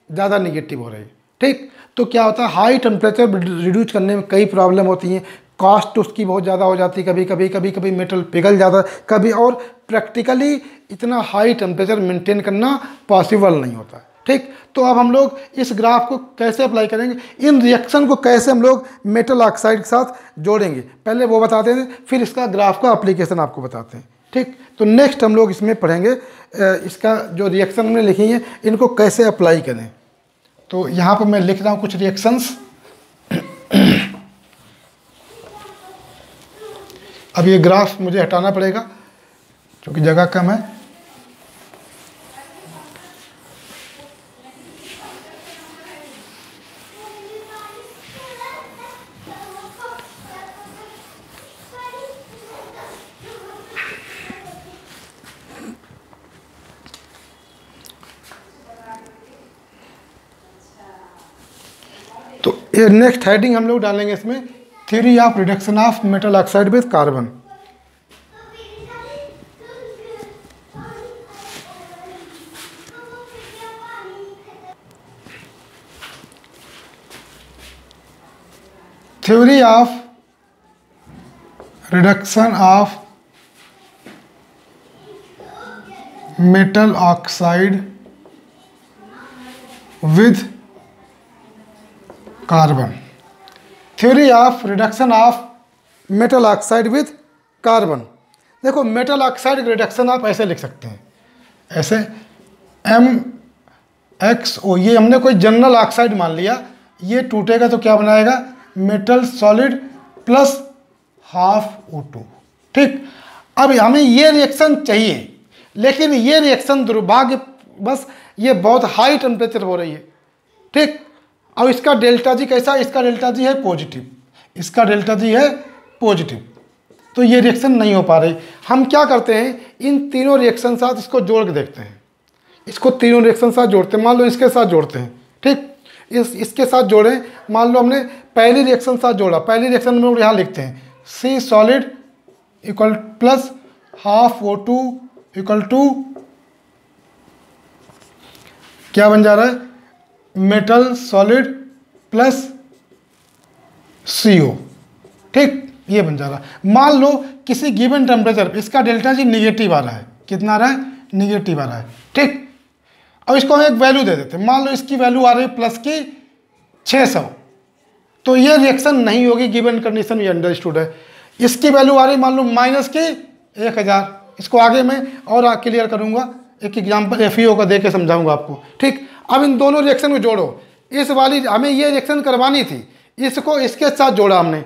Speaker 1: ज़्यादा निगेटिव हो रही है। ठीक, तो क्या होता है, हाई टेम्परेचर रिड्यूस करने में कई प्रॉब्लम होती हैं, कॉस्ट उसकी बहुत ज़्यादा हो जाती है, कभी मेटल पिघल जाता है कभी, और प्रैक्टिकली इतना हाई टेम्परेचर मेंटेन करना पॉसिबल नहीं होता है। ठीक, तो अब हम लोग इस ग्राफ को कैसे अप्लाई करेंगे, इन रिएक्शन को कैसे हम लोग मेटल ऑक्साइड के साथ जोड़ेंगे, पहले वो बताते हैं, फिर इसका ग्राफ का एप्लीकेशन आपको बताते हैं। ठीक, तो नेक्स्ट हम लोग इसमें पढ़ेंगे इसका जो रिएक्शन हमने लिखी है इनको कैसे अप्लाई करें। तो यहाँ पर मैं लिख रहा हूँ कुछ रिएक्शंस। अब ये ग्राफ मुझे हटाना पड़ेगा क्योंकि जगह कम है। तो ये नेक्स्ट हेडिंग हम लोग डालेंगे इसमें, theory of reduction of metal oxide with carbon. Theory of reduction of metal oxide with carbon. Theory of reduction of metal oxide with carbon. देखो, मेटल ऑक्साइड रिडक्शन आप ऐसे लिख सकते हैं, ऐसे MXO, ये हमने कोई जनरल ऑक्साइड मान लिया, ये टूटेगा तो क्या बनाएगा, metal solid plus half O2। ठीक, अब हमें ये रिएक्शन चाहिए, लेकिन ये रिएक्शन दुर्भाग्य बस ये बहुत हाई टेम्परेचर हो रही है। ठीक, अब इसका डेल्टा जी कैसा, इसका डेल्टा जी है पॉजिटिव, इसका डेल्टा जी है पॉजिटिव, तो ये रिएक्शन नहीं हो पा रही। हम क्या करते हैं, इन तीनों रिएक्शन साथ इसको जोड़ के देखते हैं, इसको तीनों रिएक्शन साथ जोड़ते हैं। मान लो इसके साथ जोड़ते हैं, ठीक, इसके साथ जोड़ें, मान लो हमने पहली रिएक्शन साथ जोड़ा, पहली रिएक्शन में यहाँ लिखते हैं C solid equal plus half O2 equal to क्या बन जा रहा है, मेटल सॉलिड प्लस CO। ठीक, ये बन जा रहा है। मान लो किसी गिवन टेम्परेचर इसका डेल्टा जी निगेटिव आ रहा है, कितना आ रहा है, निगेटिव आ रहा है। ठीक, अब इसको हम एक वैल्यू दे देते हैं, मान लो इसकी वैल्यू आ रही है प्लस की 600, तो ये रिएक्शन नहीं होगी, गिवन कंडीशन ये अंडरस्टूड है। इसकी वैल्यू आ रही मान लो माइनस की 1000, इसको आगे मैं और क्लियर करूंगा, एक एग्जाम्पल FeO का दे के समझाऊंगा आपको। ठीक, अब इन दोनों रिएक्शन को जोड़ो, इस वाली हमें ये रिएक्शन करवानी थी, इसको इसके साथ जोड़ा हमने,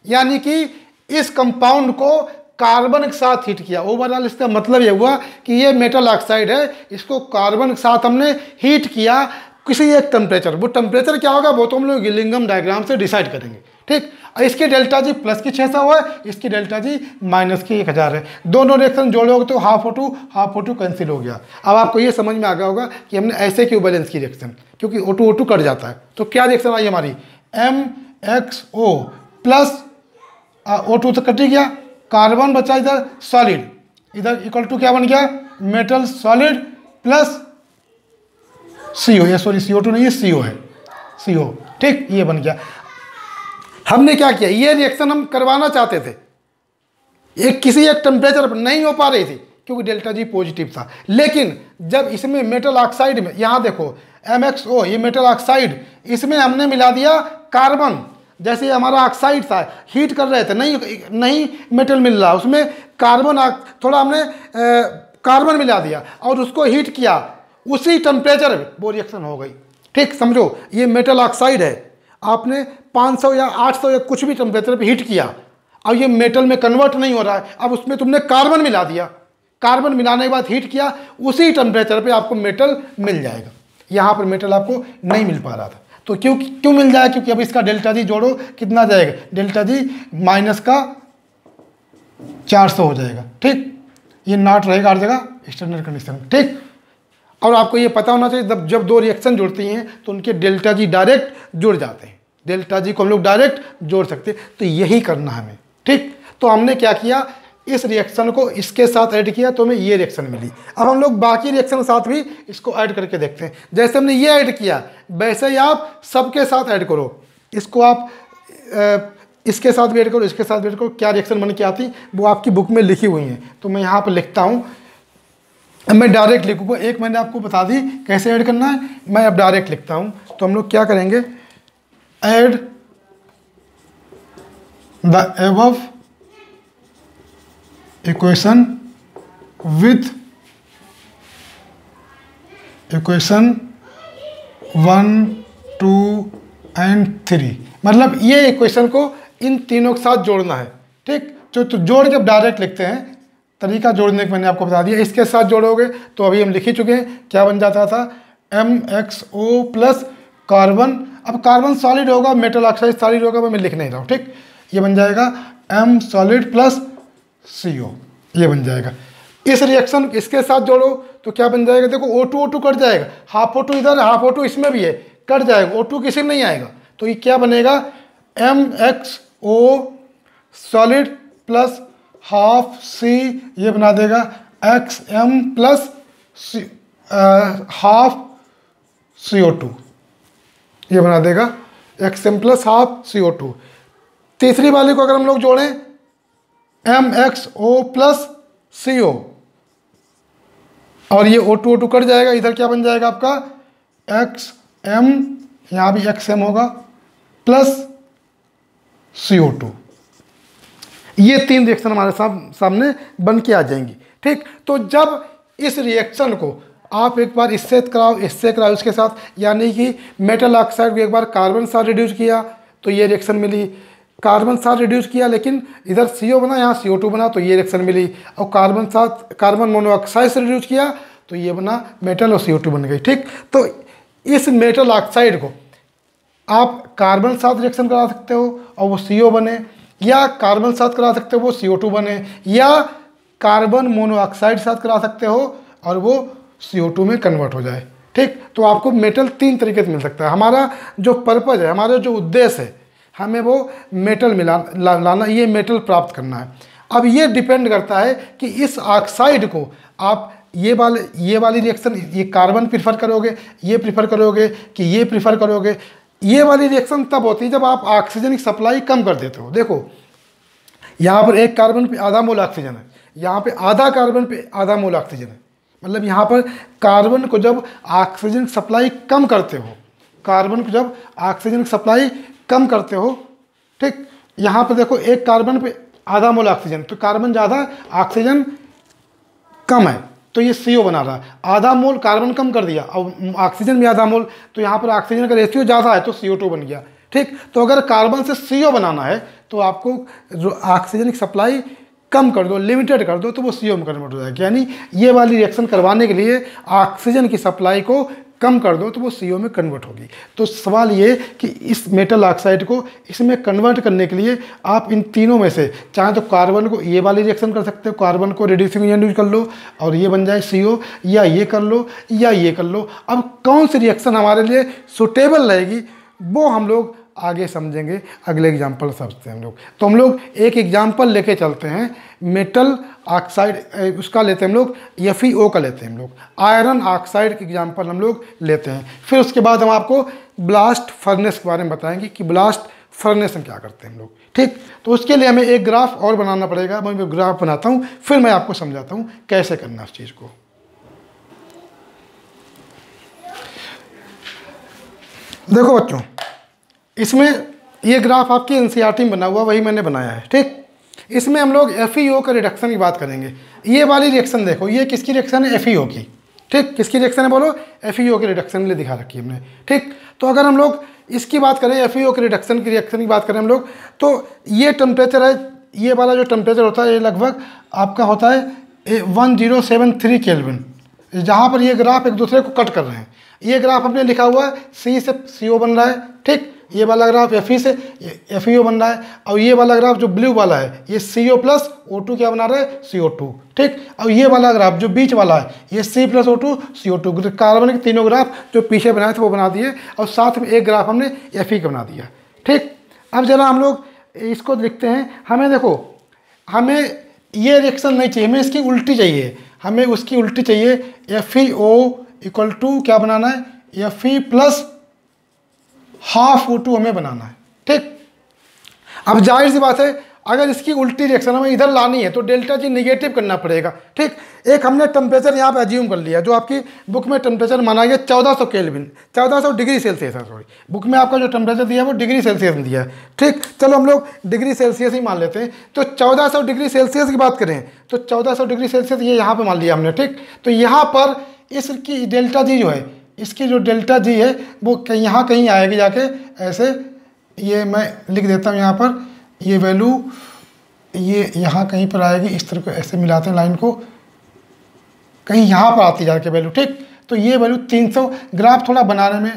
Speaker 1: यानी कि इस कंपाउंड को कार्बन के साथ हीट किया। ओवरऑल इसका मतलब ये हुआ कि ये मेटल ऑक्साइड है, इसको कार्बन के साथ हमने हीट किया किसी एक टेम्परेचर। वो टेम्परेचर क्या होगा वो तो हम लोग इलिंगम डायग्राम से डिसाइड करेंगे, ठीक। इसकी डेल्टा जी प्लस की 600 है, इसकी डेल्टा जी माइनस की 1000 है। दोनों रिएक्शन जोड़ोगे तो हाफ O2 कैंसिल हो गया। अब आपको ये समझ में आ गया होगा कि हमने ऐसे क्यों बैलेंस की रिएक्शन, क्योंकि O2 कट जाता है। तो क्या रिएक्शन आई हमारी, MXO प्लस O2 तो कट ही गया, कार्बन बचा इधर सॉलिड, इधर इक्वल टू क्या बन गया, मेटल सॉलिड प्लस CO, ये सॉरी CO2 नहीं है, CO है, CO, ठीक, ये बन गया। हमने क्या किया, ये रिएक्शन हम करवाना चाहते थे, किसी एक टेम्परेचर पर नहीं हो पा रही थी क्योंकि डेल्टा जी पॉजिटिव था। लेकिन जब इसमें मेटल ऑक्साइड में, यहाँ देखो MXO, ये मेटल ऑक्साइड, इसमें हमने मिला दिया कार्बन। जैसे हमारा ऑक्साइड था, हीट कर रहे थे, नहीं मेटल मिल रहा, उसमें कार्बन थोड़ा हमने कार्बन मिला दिया और उसको हीट किया, उसी टेम्परेचर में वो रिएक्शन हो गई, ठीक। समझो ये मेटल ऑक्साइड है, आपने 500 या 800 या कुछ भी टेम्परेचर पे हीट किया, अब ये मेटल में कन्वर्ट नहीं हो रहा है, अब उसमें तुमने कार्बन मिला दिया, कार्बन मिलाने के बाद हीट किया, उसी टेम्परेचर पे आपको मेटल मिल जाएगा। यहाँ पर मेटल आपको नहीं मिल पा रहा था, तो क्यों मिल जाएगा, क्योंकि अब इसका डेल्टा जी जोड़ो कितना जाएगा, डेल्टा जी माइनस का 400 हो जाएगा, ठीक। ये नॉट रहेगा हर जगह, एक्सटर्नल कंडीशन, ठीक। और आपको ये पता होना चाहिए जब दो रिएक्शन जुड़ती हैं तो उनके डेल्टा जी डायरेक्ट जुड़ जाते हैं, डेल्टा जी को हम लोग डायरेक्ट जोड़ सकते हैं, तो यही करना है हमें, ठीक। तो हमने क्या किया, इस रिएक्शन को इसके साथ ऐड किया तो हमें ये रिएक्शन मिली। अब हम लोग बाकी रिएक्शन के साथ भी इसको ऐड करके देखते हैं। जैसे हमने ये ऐड किया वैसे ही आप सबके साथ ऐड करो, इसको आप इसके साथ भी ऐड करो, इसके साथ भी ऐड करो, क्या रिएक्शन बन के आती वो आपकी बुक में लिखी हुई हैं। तो मैं यहाँ पर लिखता हूँ, मैं डायरेक्ट लिखूँगा, एक मैंने आपको बता दी कैसे ऐड करना है, मैं अब डायरेक्ट लिखता हूँ। तो हम लोग क्या करेंगे, add the above equation with equation 1, 2 and 3, मतलब ये इक्वेशन को इन तीनों के साथ जोड़ना है, ठीक। तो जोड़ के डायरेक्ट लिखते हैं, तरीका जोड़ने का मैंने आपको बता दिया। इसके साथ जोड़ोगे तो अभी हम लिख ही चुके हैं, क्या बन जाता था, MXO प्लस कार्बन, अब कार्बन सॉलिड होगा, मेटल ऑक्साइड सॉलिड होगा, मैं लिख नहीं रहा हूँ, ठीक। ये बन जाएगा M सॉलिड प्लस CO, ये बन जाएगा। इस रिएक्शन इसके साथ जोड़ो तो क्या बन जाएगा, देखो O2 कट जाएगा, हाफ O2 इधर, हाफ O2 इसमें भी है, कट जाएगा, O2 किसी में नहीं आएगा, तो ये क्या बनेगा, MXO solid plus half C, ये बना देगा XM प्लस हाफ CO2, ये बना देगा XM प्लस हाफ CO2। तीसरी वाले को अगर हम लोग जोड़ें MXO प्लस CO, और ये O2 कट जाएगा, इधर क्या बन जाएगा आपका XM, यहाँ भी XM होगा प्लस CO2। ये तीन रिएक्शन हमारे सामने बन के आ जाएंगी, ठीक। तो जब इस रिएक्शन को आप एक बार इससे कराओ, इससे कराओ, इसके साथ, यानी कि मेटल ऑक्साइड को एक बार कार्बन साथ रिड्यूस किया तो ये रिएक्शन मिली, कार्बन साथ रिड्यूस किया लेकिन इधर CO बना, यहाँ CO2 बना, तो ये रिएक्शन मिली, और कार्बन मोनोऑक्साइड से रिड्यूस किया तो ये बना मेटल और CO2 बन गई, ठीक। तो इस मेटल ऑक्साइड को आप कार्बन साथ रिएक्शन करा सकते हो और वो CO बने, या कार्बन साथ करा सकते हो वो CO2 बने, या कार्बन मोनोऑक्साइड साथ करा सकते हो और वो CO2 में कन्वर्ट हो जाए, ठीक। तो आपको मेटल तीन तरीके से मिल सकता है। हमारा जो पर्पज़ है, हमारा जो उद्देश्य है, हमें वो मेटल लाना, ये मेटल प्राप्त करना है। अब ये डिपेंड करता है कि इस ऑक्साइड को आप ये वाली रिएक्शन, ये कार्बन प्रीफर करोगे, ये प्रीफर करोगे कि ये प्रीफर करोगे। ये वाली रिएक्शन तब होती है जब आप ऑक्सीजन की सप्लाई कम कर देते हो। देखो यहाँ पर एक कार्बन पे आधा मोल ऑक्सीजन है, यहाँ पे आधा कार्बन पे आधा मोल ऑक्सीजन है, मतलब यहाँ पर कार्बन को जब ऑक्सीजन की सप्लाई कम करते हो, कार्बन को जब ऑक्सीजन की सप्लाई कम करते हो, ठीक। यहाँ पर देखो एक कार्बन पे आधा मोल ऑक्सीजन, तो कार्बन ज़्यादा ऑक्सीजन कम है, तो ये CO बना रहा है, आधा मोल कार्बन कम कर दिया, अब ऑक्सीजन भी आधा मोल, तो यहाँ पर ऑक्सीजन का रेशियो ज़्यादा है तो CO2 बन गया। ठीक, तो अगर कार्बन से CO बनाना है तो आपको जो ऑक्सीजन की सप्लाई कम कर दो, लिमिटेड कर दो, तो वो CO में कन्वर्ट हो जाएगा। यानी ये वाली रिएक्शन करवाने के लिए ऑक्सीजन की सप्लाई को कम कर दो तो वो CO में कन्वर्ट होगी। तो सवाल ये कि इस मेटल ऑक्साइड को इसमें कन्वर्ट करने के लिए आप इन तीनों में से चाहे तो कार्बन को ये वाली रिएक्शन कर सकते हो, कार्बन को रिड्यूसिंग एजेंट यूज कर लो और ये बन जाए CO, या ये कर लो या ये कर लो। अब कौन सी रिएक्शन हमारे लिए सुटेबल रहेगी वो हम लोग आगे समझेंगे, अगले एग्जाम्पल समझते हैं हम लोग। तो हम लोग एक एग्जाम्पल लेके चलते हैं, मेटल ऑक्साइड उसका लेते हैं हम लोग, FeO का लेते हैं हम लोग, आयरन ऑक्साइड की एग्जाम्पल हम लोग लेते हैं। फिर उसके बाद हम आपको ब्लास्ट फर्नेस के बारे में बताएंगे कि ब्लास्ट फर्नेस में क्या करते हैं हम लोग। ठीक, तो उसके लिए हमें एक ग्राफ और बनाना पड़ेगा, मैं ग्राफ बनाता हूँ फिर मैं आपको समझाता हूँ कैसे करना उस चीज़ को। देखो बच्चों, इसमें ये ग्राफ आपकी NCERT में बना हुआ, वही मैंने बनाया है। ठीक, इसमें हम लोग FeO के रिडक्शन की बात करेंगे। ये वाली रिएक्शन देखो, ये किसकी रिएक्शन है? FeO की। ठीक, किसकी रिएक्शन है बोलो? FeO के रिडक्शन के लिए दिखा रखी है हमने। ठीक, तो अगर हम लोग इसकी बात करें, FeO के रिडक्शन की बात करें हम लोग, तो ये टेम्परेचर है, ये वाला जो टेम्परेचर होता है ये लगभग आपका होता है 1073 केल्विन। जहाँ पर ये ग्राफ एक दूसरे को कट कर रहे हैं, ये ग्राफ हमने लिखा हुआ है C से CO बन रहा है। ठीक, ये वाला ग्राफ Fe से FeO बन रहा है, और ये वाला ग्राफ जो ब्लू वाला है ये CO प्लस O2 क्या बना रहा है? CO2। ठीक, और ये वाला ग्राफ जो बीच वाला है ये C plus O2 CO2। Carbon के तीनों ग्राफ जो पीछे बनाए थे वो बना दिए, और साथ में एक ग्राफ हमने Fe का बना दिया। ठीक, अब जरा हम लोग इसको देखते हैं। हमें देखो, हमें ये रिएक्शन नहीं चाहिए, हमें इसकी उल्टी चाहिए, हमें उसकी उल्टी चाहिए। FeO इक्वल टू क्या बनाना है? Fe प्लस हाफ O2 हमें बनाना है। ठीक, अब जाहिर सी बात है अगर इसकी उल्टी रिएक्शन हमें इधर लानी है तो डेल्टा G निगेटिव करना पड़ेगा। ठीक, एक हमने टेम्परेचर यहाँ पे अज्यूम कर लिया, जो आपकी बुक में टेम्परेचर माना गया 1400 केल्विन, 1400 डिग्री सेल्सियस है। सॉरी, बुक में आपका जो टेम्परेचर दिया है वो डिग्री सेल्सियस में दिया है। ठीक, चलो हम लोग डिग्री सेल्सियस ही मान लेते हैं। तो 1400 डिग्री सेल्सियस की बात करें तो 1400 डिग्री सेल्सियस ये यहाँ पर मान लिया हमने। ठीक, तो यहाँ पर इसकी डेल्टा G जो है, इसकी जो डेल्टा G है वो यहाँ कहीं आएगी जाके, ऐसे ये मैं लिख देता हूँ यहाँ पर, ये वैल्यू ये यहाँ कहीं पर आएगी, इस तरह को ऐसे मिलाते हैं लाइन को, कहीं यहाँ पर आती जाके वैल्यू। ठीक, तो ये वैल्यू 300, ग्राफ थोड़ा बनाने में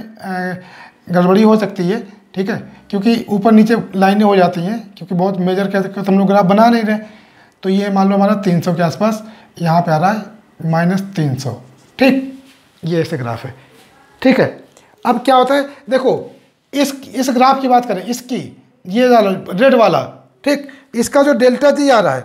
Speaker 1: गड़बड़ी हो सकती है। ठीक है, क्योंकि ऊपर नीचे लाइनें हो जाती हैं, क्योंकि बहुत मेजर कह सकते हम लोग ग्राफ बना नहीं रहे। तो ये मान लो हमारा 300 के आसपास यहाँ पे आ रहा है -300। ठीक, ये ऐसे ग्राफ है। ठीक है, अब क्या होता है देखो, इस ग्राफ की बात करें, इसकी ये रेड वाला, ठीक, इसका जो डेल्टा G आ रहा है,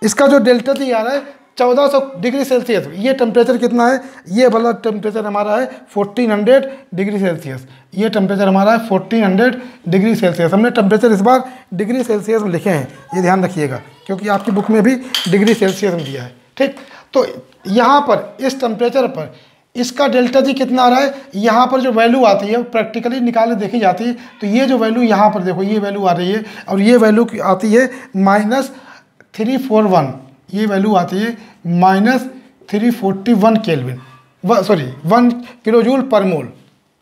Speaker 1: इसका जो डेल्टा G आ रहा है 1400 डिग्री सेल्सियस। ये टेम्परेचर कितना है? ये वाला टेम्परेचर हमारा है 1400 डिग्री सेल्सियस। ये टेम्परेचर हमारा है 1400 डिग्री सेल्सियस। हमने टेम्परेचर इस बार डिग्री सेल्सियस में लिखे हैं, ये ध्यान रखिएगा, क्योंकि आपकी बुक में भी डिग्री सेल्सियस में दिया है। ठीक, तो यहाँ पर इस टेम्परेचर पर इसका डेल्टा G कितना आ रहा है? यहाँ पर जो वैल्यू आती है वो प्रैक्टिकली निकाले देखी जाती है। तो ये जो वैल्यू यहाँ पर देखो, ये वैल्यू आ रही है, और ये वैल्यू आती है -341। ये वैल्यू आती है -341 केल्विन, सॉरी 1 किलो जूल पर मोल।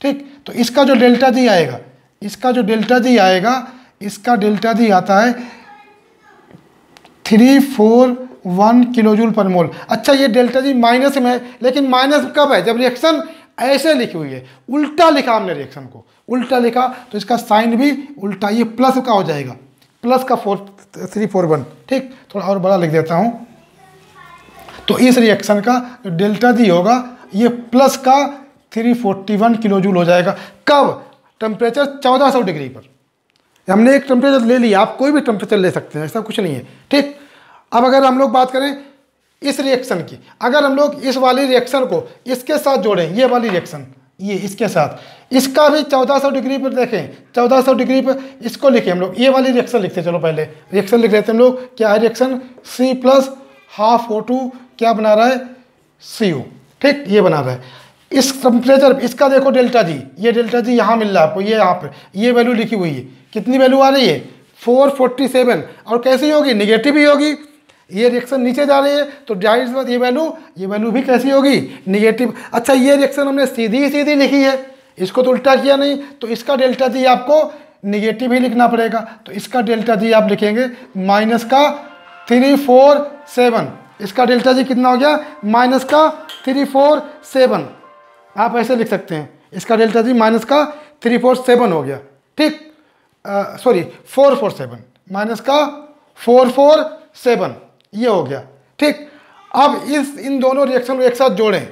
Speaker 1: ठीक, तो इसका जो डेल्टा G आएगा, इसका जो डेल्टा G आएगा, इसका डेल्टा G आता है 341 किलो जूल पर मोल। अच्छा, ये डेल्टा G माइनस में है, लेकिन माइनस कब है? जब रिएक्शन ऐसे लिखी हुई है, उल्टा लिखा हमने रिएक्शन को, उल्टा लिखा तो इसका साइन भी उल्टा, ये प्लस का हो जाएगा, प्लस का 341। ठीक, थोड़ा और बड़ा लिख देता हूँ। तो इस रिएक्शन का जो डेल्टा G होगा ये प्लस का 341 किलो जूल हो जाएगा। कब? टेम्परेचर 1400 डिग्री पर। हमने एक टेम्परेचर ले लिया, आप कोई भी टेम्परेचर ले सकते हैं, ऐसा कुछ नहीं है। ठीक, अब अगर हम लोग बात करें इस रिएक्शन की, अगर हम लोग इस वाली रिएक्शन को इसके साथ जोड़ें, ये वाली रिएक्शन, ये इसके साथ, इसका भी 1400 डिग्री पर देखें, 1400 डिग्री पर इसको लिखें हम लोग, ये वाली रिएक्शन लिखते, चलो पहले रिएक्शन लिख लेते हैं हम लोग। क्या है reaction? C plus half O2 क्या बना रहा है? CO। ठीक, ये बना रहा है। इस टेम्परेचर इसका देखो डेल्टा G, ये डेल्टा G यहाँ मिल रहा है आपको, ये यहाँ पर ये वैल्यू लिखी हुई है। कितनी वैल्यू आ रही है? 447। और कैसी होगी? निगेटिव ही होगी। ये रिएक्शन नीचे जा रही है तो जाहिर सी बात ये वैल्यू भी कैसी होगी, निगेटिव। अच्छा ये रिएक्शन हमने सीधी सीधी लिखी है, इसको तो उल्टा किया नहीं, तो इसका डेल्टा जी आपको निगेटिव ही लिखना पड़ेगा। तो इसका डेल्टा जी आप लिखेंगे माइनस का 347, इसका डेल्टा जी कितना हो गया, माइनस का 347, आप ऐसे लिख सकते हैं, इसका डेल्टा जी माइनस का 347 हो गया, ठीक, सॉरी 447, माइनस का 447 ये हो गया, ठीक। अब इन दोनों रिएक्शन को एक साथ जोड़ें,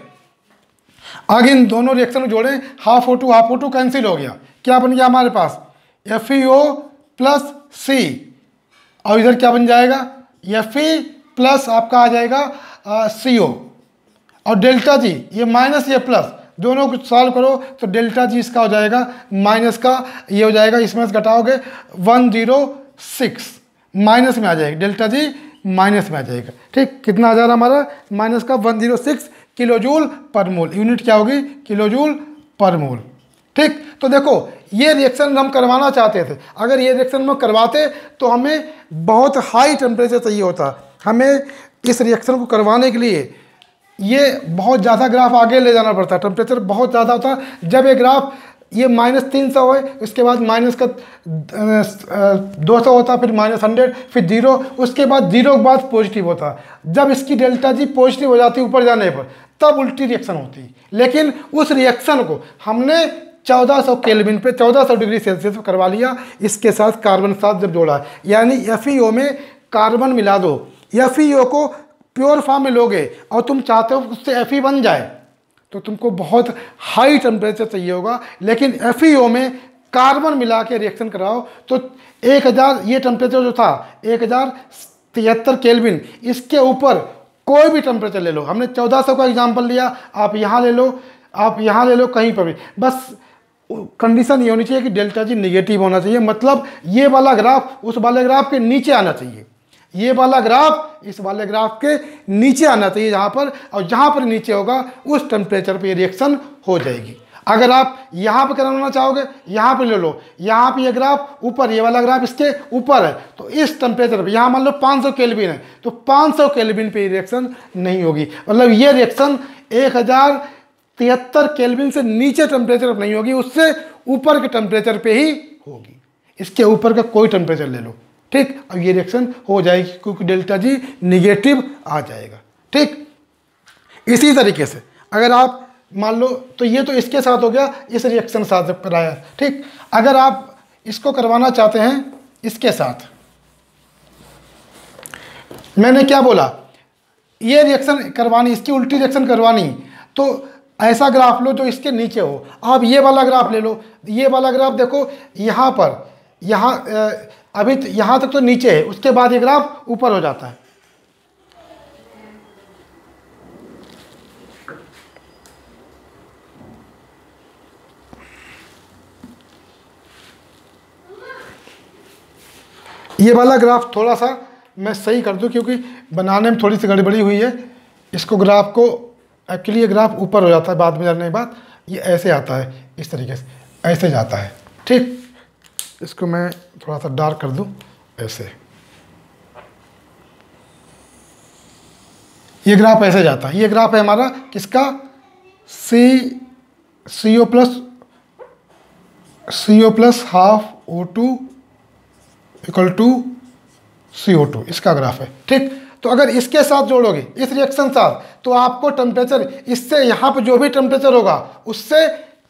Speaker 1: आगे इन दोनों रिएक्शन को जोड़ें, हाफ ओ टू कैंसिल हो गया, क्या बन गया हमारे पास FeO प्लस C, और इधर क्या बन जाएगा Fe प्लस आपका आ जाएगा CO, और डेल्टा जी ये माइनस ये प्लस दोनों को सॉल्व करो तो डेल्टा जी इसका हो जाएगा माइनस का, ये हो जाएगा, इसमें से घटाओगे 106, माइनस में आ जाएगा, डेल्टा जी माइनस में आ जाएगा, ठीक। कितना आ जा रहा हमारा, माइनस का 106 किलोजूल पर मोल, यूनिट क्या होगी, किलोजूल पर मोल, ठीक। तो देखो ये रिएक्शन हम करवाना चाहते थे, अगर ये रिएक्शन हम करवाते तो हमें बहुत हाई टेम्परेचर चाहिए होता, हमें इस रिएक्शन को करवाने के लिए ये बहुत ज़्यादा ग्राफ आगे ले जाना पड़ता है, टेम्परेचर बहुत ज़्यादा होता है। जब ये ग्राफ ये -300 हो, इसके बाद माइनस का 200 होता, फिर -100, फिर 0, उसके बाद 0 के बाद पॉजिटिव होता। जब इसकी डेल्टा जी पॉजिटिव हो जाती है ऊपर जाने पर, तब उल्टी रिएक्शन होती है। लेकिन उस रिएक्शन को हमने 1400 केल्विन पे 1400 डिग्री सेल्सियस पर करवा लिया, इसके साथ कार्बन साथ जब जोड़ा, यानी FeO में कार्बन मिला दो, FeO को प्योर फॉर्म में लोगे और तुम चाहते हो उससे Fe बन जाए, तो तुमको बहुत हाई टेम्परेचर चाहिए होगा। लेकिन FeO में कार्बन मिला के रिएक्शन कराओ तो 1000, ये टेम्परेचर जो था 1073 केल्विन, इसके ऊपर कोई भी टेम्परेचर ले लो, हमने 1400 का एग्जाम्पल लिया, आप यहाँ ले लो, आप यहाँ ले लो, कहीं पर भी, बस कंडीशन ये होनी चाहिए कि डेल्टा जी निगेटिव होना चाहिए, मतलब ये वाला ग्राफ उस वाले ग्राफ के नीचे आना चाहिए, ये वाला ग्राफ इस वाले ग्राफ के नीचे आना चाहिए जहाँ पर, और जहाँ पर नीचे होगा उस टेम्परेचर पे रिएक्शन हो जाएगी। अगर आप यहाँ पर करवाना चाहोगे, यहाँ पे ले लो, यहाँ पे ये ग्राफ ऊपर, ये वाला ग्राफ इसके ऊपर है, तो इस टेम्परेचर पे, यहाँ मान लो 500 केल्विन है, तो 500 केल्विन पे रिएक्शन नहीं होगी, मतलब ये रिएक्शन 1073 केल्विन से नीचे टेम्परेचर पर नहीं होगी, उससे ऊपर के टेम्परेचर पे ही होगी, इसके ऊपर का कोई टेम्परेचर ले लो, ठीक। अब ये रिएक्शन हो जाएगी क्योंकि डेल्टा जी निगेटिव आ जाएगा, ठीक। इसी तरीके से अगर आप मान लो, तो ये तो इसके साथ हो गया, इस रिएक्शन साथ कराया, ठीक। अगर आप इसको करवाना चाहते हैं इसके साथ, मैंने क्या बोला, ये रिएक्शन करवानी, इसकी उल्टी रिएक्शन करवानी, तो ऐसा ग्राफ लो जो इसके नीचे हो। आप ये वाला ग्राफ ले लो, ये वाला ग्राफ देखो, यहाँ पर, यहाँ अभी यहाँ तक तो नीचे है, उसके बाद ये ग्राफ ऊपर हो जाता है, ये वाला ग्राफ थोड़ा सा मैं सही कर दूं क्योंकि बनाने में थोड़ी सी गड़बड़ी हुई है। इसको ग्राफ को एक्चुअली ये ग्राफ ऊपर हो जाता है बाद में जाने के बाद, ये ऐसे आता है, इस तरीके से ऐसे जाता है, ठीक। इसको मैं थोड़ा सा डार्क कर दूं, ऐसे ये ग्राफ ऐसे जाता है। ये ग्राफ है हमारा किसका, CO plus half O2 equal to CO2, इसका ग्राफ है, ठीक। तो अगर इसके साथ जोड़ोगे इस रिएक्शन साथ, तो आपको टेम्परेचर इससे यहाँ पर जो भी टेम्परेचर होगा उससे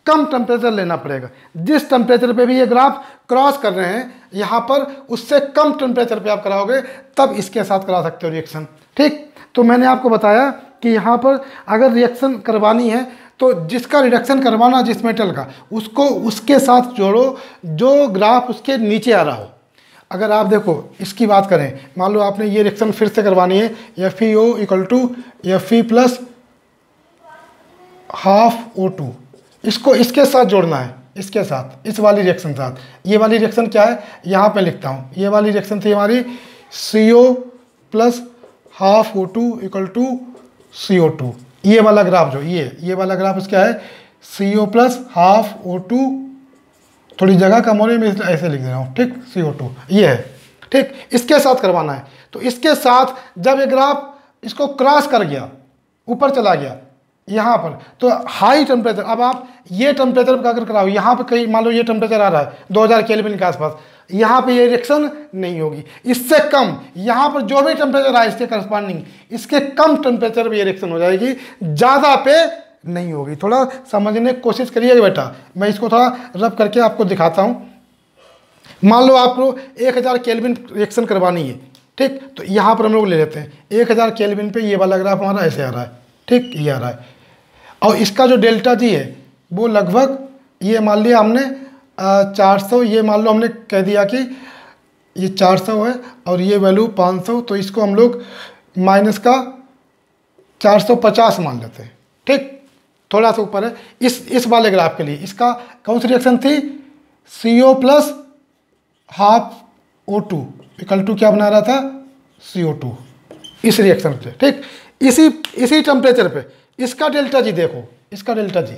Speaker 1: कम टेम्परेचर लेना पड़ेगा। जिस टेम्परेचर पे भी ये ग्राफ क्रॉस कर रहे हैं यहाँ पर, उससे कम टेम्परेचर पे आप कराओगे तब इसके साथ करा सकते हो रिएक्शन, ठीक। तो मैंने आपको बताया कि यहाँ पर अगर रिएक्शन करवानी है तो जिसका रिडक्शन करवाना जिस मेटल का, उसको उसके साथ जोड़ो जो ग्राफ उसके नीचे आ रहा हो। अगर आप देखो इसकी बात करें, मान लो आपने ये रिएक्शन फिर से करवानी है, FeO equal to Fe plus half O2, इसको इसके साथ जोड़ना है, इसके साथ, इस वाली रिएक्शन साथ। ये वाली रिएक्शन क्या है, यहाँ पे लिखता हूँ, ये वाली रिएक्शन थी हमारी CO plus half O2 equal to CO2। ये वाला ग्राफ जो ये वाला ग्राफ उसका है CO प्लस हाफ O2, थोड़ी जगह कम होने में ऐसे लिख दे रहा हूँ, ठीक, CO2 ये है, ठीक। इसके साथ करवाना है तो इसके साथ जब ये ग्राफ इसको क्रॉस कर गया, ऊपर चला गया यहाँ पर, तो हाई टेम्परेचर, अब आप ये टेम्परेचर अगर कराओ, यहाँ पे कहीं मान लो ये टेम्परेचर आ रहा है 2000 केल्विन के आसपास, यहाँ पे ये रिएक्शन नहीं होगी। इससे कम यहाँ पर जो भी टेम्परेचर आए इसके करस्पॉन्डिंग, इसके कम टेम्परेचर पे ये रिएक्शन हो जाएगी, ज़्यादा पे नहीं होगी। थोड़ा समझने की कोशिश करिएगा बेटा, मैं इसको थोड़ा रब करके आपको दिखाता हूँ। मान लो आपको 1000 केल्विन रिएक्शन करवानी है, ठीक, तो यहाँ पर हम लोग ले लेते हैं 1000 केल्विन पे ये वाला ग्राफ हमारा ऐसे आ रहा है, ठीक, ये आ रहा है। और इसका जो डेल्टा जी है वो लगभग ये मान लिया हमने 400, ये मान लो हमने कह दिया कि ये 400 है और ये वैल्यू 500, तो इसको हम लोग माइनस का 450 मान लेते हैं, ठीक, थोड़ा सा ऊपर है। इस वाले ग्राफ के लिए इसका कौन सी रिएक्शन थी, CO plus half O2 equal to क्या बना रहा था, CO2, इस रिएक्शन पे, ठीक। इसी टेम्परेचर पे इसका डेल्टा जी देखो, इसका डेल्टा जी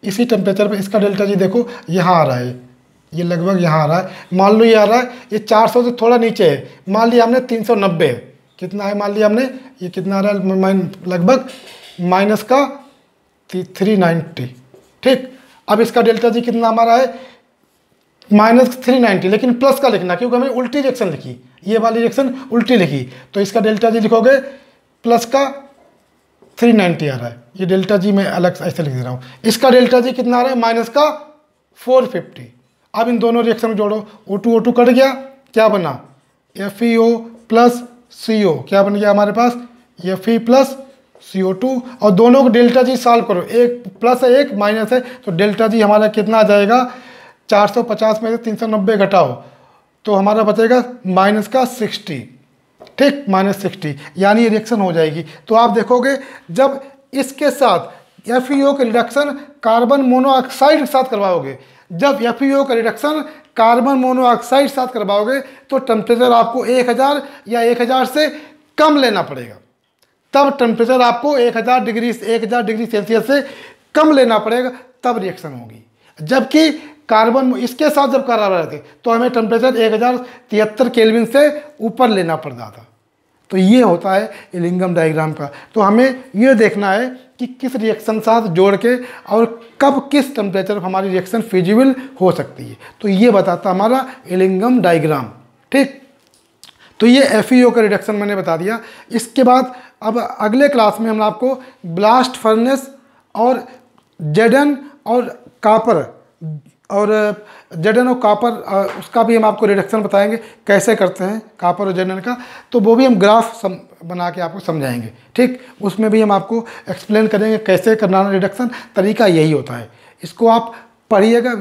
Speaker 1: इसी टेम्परेचर पे इसका डेल्टा जी देखो, यहाँ आ रहा है, ये लगभग यहाँ आ रहा है। मान लो ये आ रहा है, ये 400 से थोड़ा नीचे है, मान लिया हमने 390 कितना है, मान लिया हमने ये कितना आ रहा है, लगभग माइनस का 390, ठीक। अब इसका डेल्टा जी कितना हमारा है, माइनस 390, लेकिन प्लस का लिखना क्योंकि हमें उल्टी रिएक्शन लिखी, ये वाली रिएक्शन उल्टी लिखी, तो इसका डेल्टा जी लिखोगे प्लस का 390 आ रहा है। ये डेल्टा जी मैं अलग ऐसे लिख दे रहा हूँ। इसका डेल्टा जी कितना आ रहा है, माइनस का 450। अब इन दोनों रिएक्शन जोड़ो, O2 कट गया, क्या बना, FeO प्लस CO, क्या बन गया हमारे पास, Fe प्लस CO2, और दोनों को डेल्टा जी सॉल्व करो, एक प्लस है एक माइनस है, तो डेल्टा जी हमारा कितना आ जाएगा, 450 में से 390 घटाओ तो हमारा बचेगा माइनस का 60, ठीक, माइनस 60, यानी ये रिएक्शन हो जाएगी। तो आप देखोगे जब इसके साथ FeO का रिडक्शन कार्बन मोनोऑक्साइड के साथ करवाओगे, जब FeO का रिडक्शन कार्बन मोनोऑक्साइड साथ करवाओगे तो टेम्परेचर आपको 1000 या 1000 से कम लेना पड़ेगा, तब टेम्परेचर आपको 1000 डिग्री सेल्सियस से कम लेना पड़ेगा, तब रिएक्शन होगी। जबकि कार्बन इसके साथ जब कर रहे थे तो हमें टेम्परेचर 1073 केल्विन से ऊपर लेना पड़ता था। तो ये होता है इलिंगम डायग्राम का। तो हमें ये देखना है कि किस रिएक्शन साथ जोड़ के और कब किस टेम्परेचर पर हमारी रिएक्शन फिजिबल हो सकती है, तो ये बताता हमारा इलिंगम डायग्राम, ठीक। तो ये FeO का रिडक्शन मैंने बता दिया। इसके बाद अब अगले क्लास में हम आपको ब्लास्ट फर्नेस और जेडन और कापर उसका भी हम आपको रिडक्शन बताएंगे कैसे करते हैं कापर और जेडन का, तो वो भी हम ग्राफ बना के आपको समझाएंगे, ठीक। उसमें भी हम आपको एक्सप्लेन करेंगे कैसे करना रिडक्शन, तरीका यही होता है। इसको आप पढ़िएगा,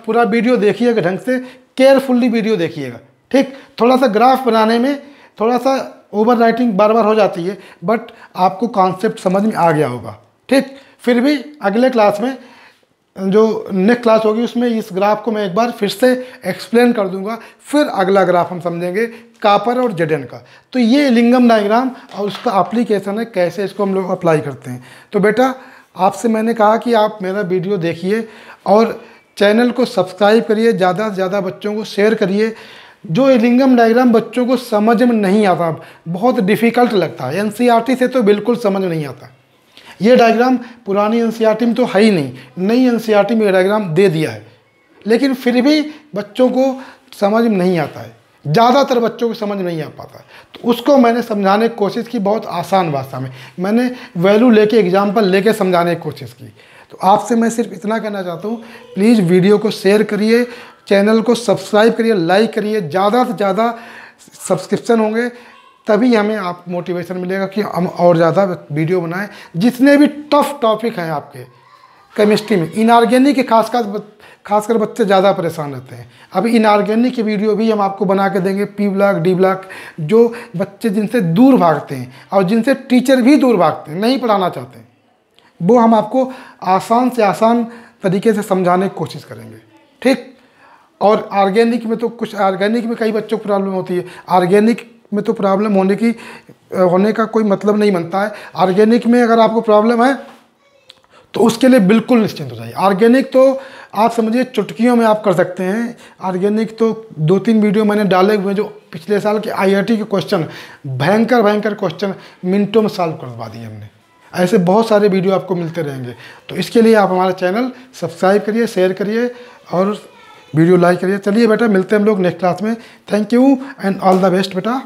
Speaker 1: पूरा वीडियो देखिएगा, ढंग से केयरफुल्ली वीडियो देखिएगा, ठीक। थोड़ा सा ग्राफ बनाने में थोड़ा सा ओवर राइटिंग बार बार हो जाती है, बट आपको कॉन्सेप्ट समझ में आ गया होगा, ठीक। फिर भी अगले क्लास में जो नेक्स्ट क्लास होगी उसमें इस ग्राफ को मैं एक बार फिर से एक्सप्लेन कर दूंगा, फिर अगला ग्राफ हम समझेंगे कापर और जेडन का। तो ये इलिंगम डायग्राम और उसका एप्लीकेशन है, कैसे इसको हम लोग अप्लाई करते हैं। तो बेटा आपसे मैंने कहा कि आप मेरा वीडियो देखिए और चैनल को सब्सक्राइब करिए, ज़्यादा से ज़्यादा बच्चों को शेयर करिए। जो इलिंगम डायग्राम बच्चों को समझ में नहीं आता, बहुत डिफ़िकल्ट लगता है, NCERT से तो बिल्कुल समझ नहीं आता। ये डायग्राम पुरानी NCERT में तो है ही नहीं, नई NCERT में ये डायग्राम दे दिया है, लेकिन फिर भी बच्चों को समझ में नहीं आता है, ज़्यादातर बच्चों को समझ नहीं आ पाता है। तो उसको मैंने समझाने की कोशिश की, बहुत आसान भाषा में मैंने वैल्यू लेके एग्जाम्पल लेके समझाने की कोशिश की। तो आपसे मैं सिर्फ इतना कहना चाहता हूँ, प्लीज़ वीडियो को शेयर करिए, चैनल को सब्सक्राइब करिए, लाइक करिए, ज़्यादा से ज़्यादा सब्सक्रिप्शन होंगे तभी हमें आप मोटिवेशन मिलेगा कि हम और ज़्यादा वीडियो बनाएं। जितने भी टफ टॉपिक हैं आपके केमिस्ट्री में, इनऑर्गेनिक के खासकर बच्चे ज़्यादा परेशान रहते हैं। अभी इनऑर्गेनिक की वीडियो भी हम आपको बना के देंगे, P ब्लॉक D ब्लॉक, जो बच्चे जिनसे दूर भागते हैं और जिनसे टीचर भी दूर भागते हैं, नहीं पढ़ाना चाहते हैं, वो हम आपको आसान से आसान तरीके से समझाने की कोशिश करेंगे, ठीक। और ऑर्गेनिक में तो ऑर्गेनिक में कई बच्चों को प्रॉब्लम होती है, ऑर्गेनिक में तो प्रॉब्लम होने का कोई मतलब नहीं बनता है। ऑर्गेनिक में अगर आपको प्रॉब्लम है तो उसके लिए बिल्कुल निश्चिंत हो जाइए। ऑर्गेनिक तो आप समझिए चुटकियों में आप कर सकते हैं। ऑर्गेनिक तो 2-3 वीडियो मैंने डाले हुए, जो पिछले साल के IIT के क्वेश्चन, भयंकर भयंकर क्वेश्चन मिनटों में सॉल्व करवा दिए हमने। ऐसे बहुत सारे वीडियो आपको मिलते रहेंगे। तो इसके लिए आप हमारा चैनल सब्सक्राइब करिए, शेयर करिए और वीडियो लाइक करिए। चलिए बेटा, मिलते हैं हम लोग नेक्स्ट क्लास में। Thank you and all the best बेटा।